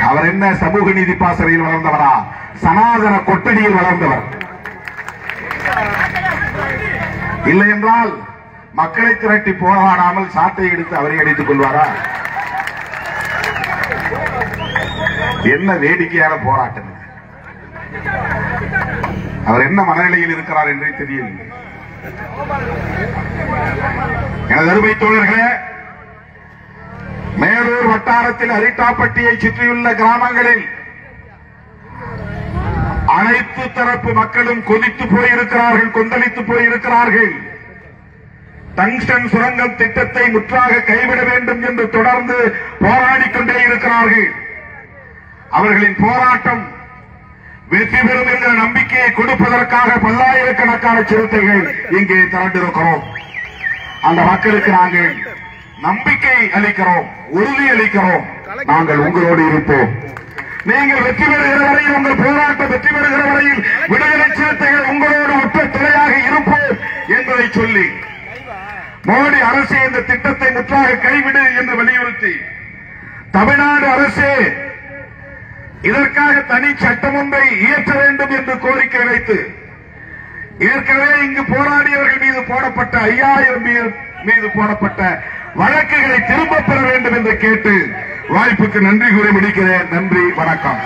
அவர் என்ன சமூக நீதி பாசறையில் வளர்ந்தவரா? சனாதன கொட்டடியில் வளர்ந்தவர். இல்லை என்றால் மக்களை திரட்டி போராடாமல் சாட்டை எடுத்து அவரை அடித்துக் கொள்வாரா? என்ன வேடிக்கையான போராட்டம்! அவர் என்ன மனநிலையில் இருக்கிறார் என்றே தெரியவில்லை. எனது அருமை தோழர்களே, மேலூர் வட்டாரத்தில் அரிட்டாப்பட்டியை சுற்றியுள்ள கிராமங்களில் அனைத்து தரப்பு மக்களும் கொதித்து போயிருக்கிறார்கள், கொந்தளித்து போயிருக்கிறார்கள். டங்ஸ்டன் சுரங்கம் திட்டத்தை முற்றாக கைவிட வேண்டும் என்று தொடர்ந்து போராடிக் கொண்டே இருக்கிறார்கள். அவர்களின் போராட்டம் வெற்றி பெறும் என்ற நம்பிக்கையை கொடுப்பதற்காக பல்லாயிரக்கணக்கான சிறுத்தைகள் இங்கே திரண்டிருக்கிறோம். அந்த மக்களுக்கு நாங்கள் நம்பிக்கை அளிக்கிறோம், உறுதி அளிக்கிறோம். நாங்கள் உங்களோடு இருப்போம். நீங்கள் வெற்றி பெறுகிற வரையில், உங்கள் போராட்டம் வெற்றி பெறுகிற வரையில் விடுதலை சிறுத்தைகள் உங்களோடு உற்ற துணையாக இருப்போம் என்பதை சொல்லி மோடி அரசு இந்த திட்டத்தை முற்றாக கைவிடு என்று வலியுறுத்தி தமிழ்நாடு அரசு இதற்காக தனி சட்டம் ஒன்றை இயற்ற வேண்டும் என்று கோரிக்கை வைத்து ஏற்கனவே இங்கு போராடியவர்கள் மீது போடப்பட்ட 5000 மீது போடப்பட்ட வழக்குகளை திரும்பப் பெற வேண்டும் என்று கேட்டு வாய்ப்புக்கு நன்றி கூறி முடிக்கிறேன். நன்றி, வணக்கம்.